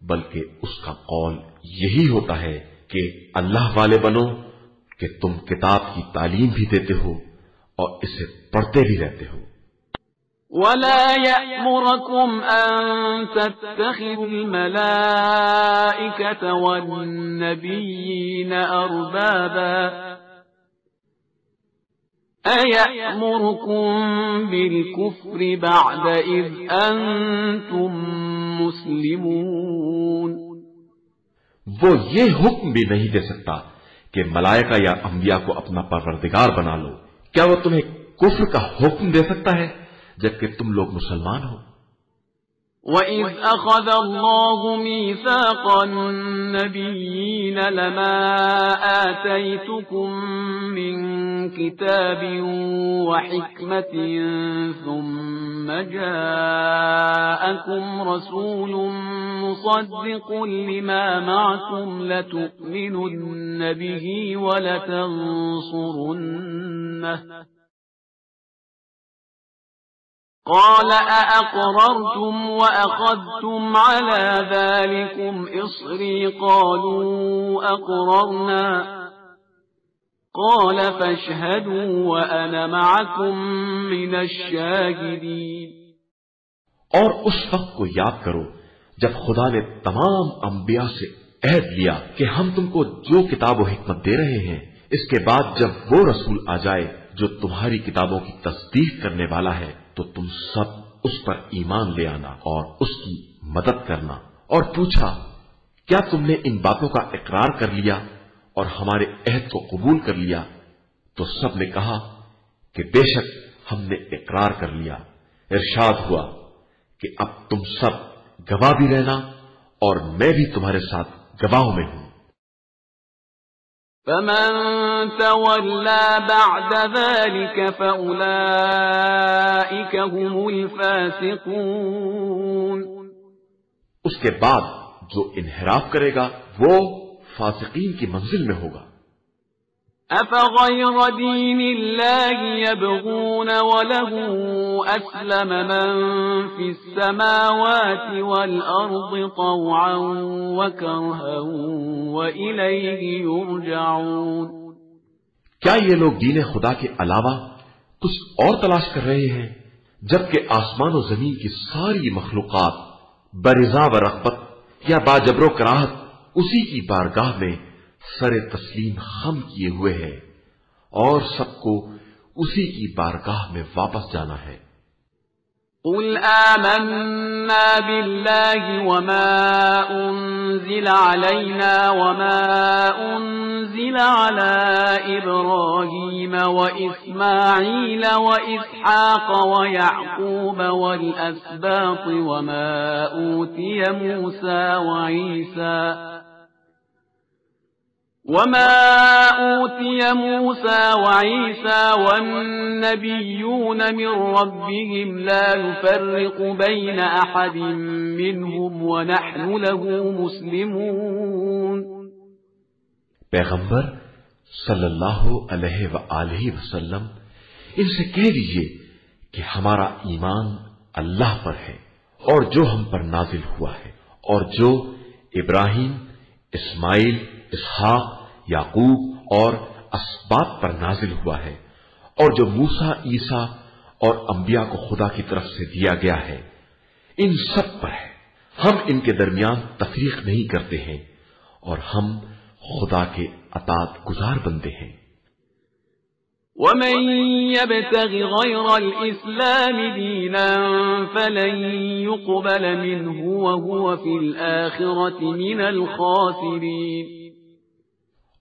بلکہ اس کا قول یہی ہوتا ہے کہ اللہ والے بنو کہ تم کتاب کی تعلیم بھی دیتے ہو اور اسے پڑھتے بھی رہتے ہو۔ وَلَا يَأْمُرَكُمْ أَن تَتَّخِذُوا الْمَلَائِكَةَ وَالنَّبِيِّينَ أَرْبَابًا أَيَأْمُرُكُم بِالْكُفْرِ بَعْدَ إِذْ أَنْتُمْ مُسْلِمُونَ۔ وہ یہ حکم بھی نہیں دے سکتا کہ ملائکہ یا انبیاء کو اپنا پروردگار بنا لو۔ کیا وہ تمہیں کفر کا حکم دے سکتا ہے جبکہ تم لوگ مسلمان ہو؟ وَإِذْ أَخَذَ اللَّهُ مِيثَاقَ النَّبِيِّينَ لَمَا آتَيْتُكُم مِّن كِتَابٍ وَحِكْمَةٍ ثُمَّ جَاءَكُمْ رَسُولٌ مُصَدِّقٌ لِّمَا مَعَكُمْ لَتُؤْمِنُنَّ بِهِ وَلَتَنصُرُنَّهُ قال أأقررتم وأخذتم على ذلكم إصري قالوا أقررنا قال فاشهدوا وأنا معكم من الشاهدين۔ اور اس وقت کو یاد کرو جب خدا نے تمام انبیاء سے عہد لیا کہ ہم تم کو جو کتاب و حکمت دے رہے ہیں، اس کے بعد جب وہ رسول آ جائے جو تمہاری کتابوں کی تصدیق کرنے والا ہے تو تم سب اس پر ایمان لے آنا اور اس کی مدد کرنا۔ اور پوچھا کیا تم نے ان باتوں کا اقرار کر لیا اور ہمارے عہد کو قبول کر لیا؟ تو سب نے کہا کہ بے شک ہم نے اقرار کر لیا۔ ارشاد ہوا کہ اب تم سب گواہ بھی رہنا اور میں بھی تمہارے ساتھ گواہوں میں ہوں۔ فَمَن تَوَلَّى بَعْدَ ذَلِكَ فَأُولَئِكَ هُمُ الْفَاسِقُونَ۔ اس کے بعد جو انحراف کرے گا وہ فاسقین کی منزل میں ہوگا۔ أَفَغَيْرَ دِينِ اللَّهِ يَبْغُونَ وَلَهُ أَسْلَمَ مَن فِي السَّمَاوَاتِ وَالْأَرْضِ طَوْعًا وَكَرْهًا وَإِلَيْهِ يُرْجَعُونَ۔ کیا یہ لوگ دین خدا کے علاوہ کچھ اور تلاش کر رہے ہیں جبکہ آسمان و زمین کی ساری مخلوقات برضا و رغبت یا باجبر و کراہت اسی کی بارگاہ میں سر تسلیم خم کیے ہوئے ہے اور سب کو اسی کی بارگاہ میں واپس جانا ہے۔ قل آمنا بالله وما أنزل علينا وما أنزل على إبراهيم وإسماعيل وإسحاق ويعقوب والأسباط وما أوتي موسى وعيسى والنبيون من ربهم لا نفرق بين أحد منهم ونحن له مسلمون۔ پیغمبر صلی اللہ علیہ وآلہ وسلم ان سے کہہ دیجئے کہ ہمارا ایمان اللہ پر ہے اور جو ہم پر نازل ہوا ہے اور جو ابراہیم، اسماعیل، اسحاق، یعقوب اور اسباط پر نازل ہوا ہے اور جو موسیٰ، عیسیٰ اور انبیاء کو خدا کی طرف سے دیا گیا ہے ان سب پر ہے۔ ہم ان کے درمیان تفریق نہیں کرتے ہیں اور ہم خدا کے اطاعت گزار بندے ہیں۔ وَمَن يَبْتَغِ غَيْرَ الْإِسْلَامِ دِينًا فَلَن يُقْبَلَ مِنْهُ وَهُوَ فِي الْآخِرَةِ مِنَ الْخَاسِرِينَ۔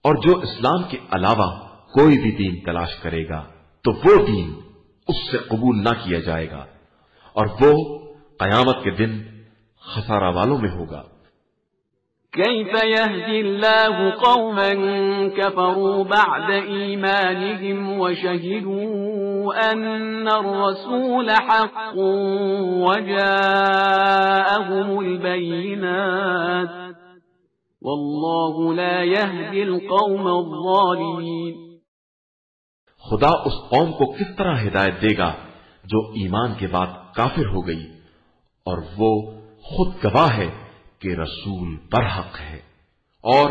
اور جو اسلام کے علاوہ کوئی بھی دین تلاش کرے گا تو وہ دین اس سے قبول نہ کیا جائے گا اور وہ قیامت کے دن خسارہ والوں میں ہوگا۔ كيف يهدي الله قوما كفروا بعد إيمانهم وشهدوا أن الرسول حق وجاءهم البينات والله لا يهدي القوم الظالمين۔ خدا اس قوم کو کس طرح ہدایت دے گا جو ایمان کے بعد کافر ہو گئی اور وہ خود گواہ ہے کہ رسول برحق ہے اور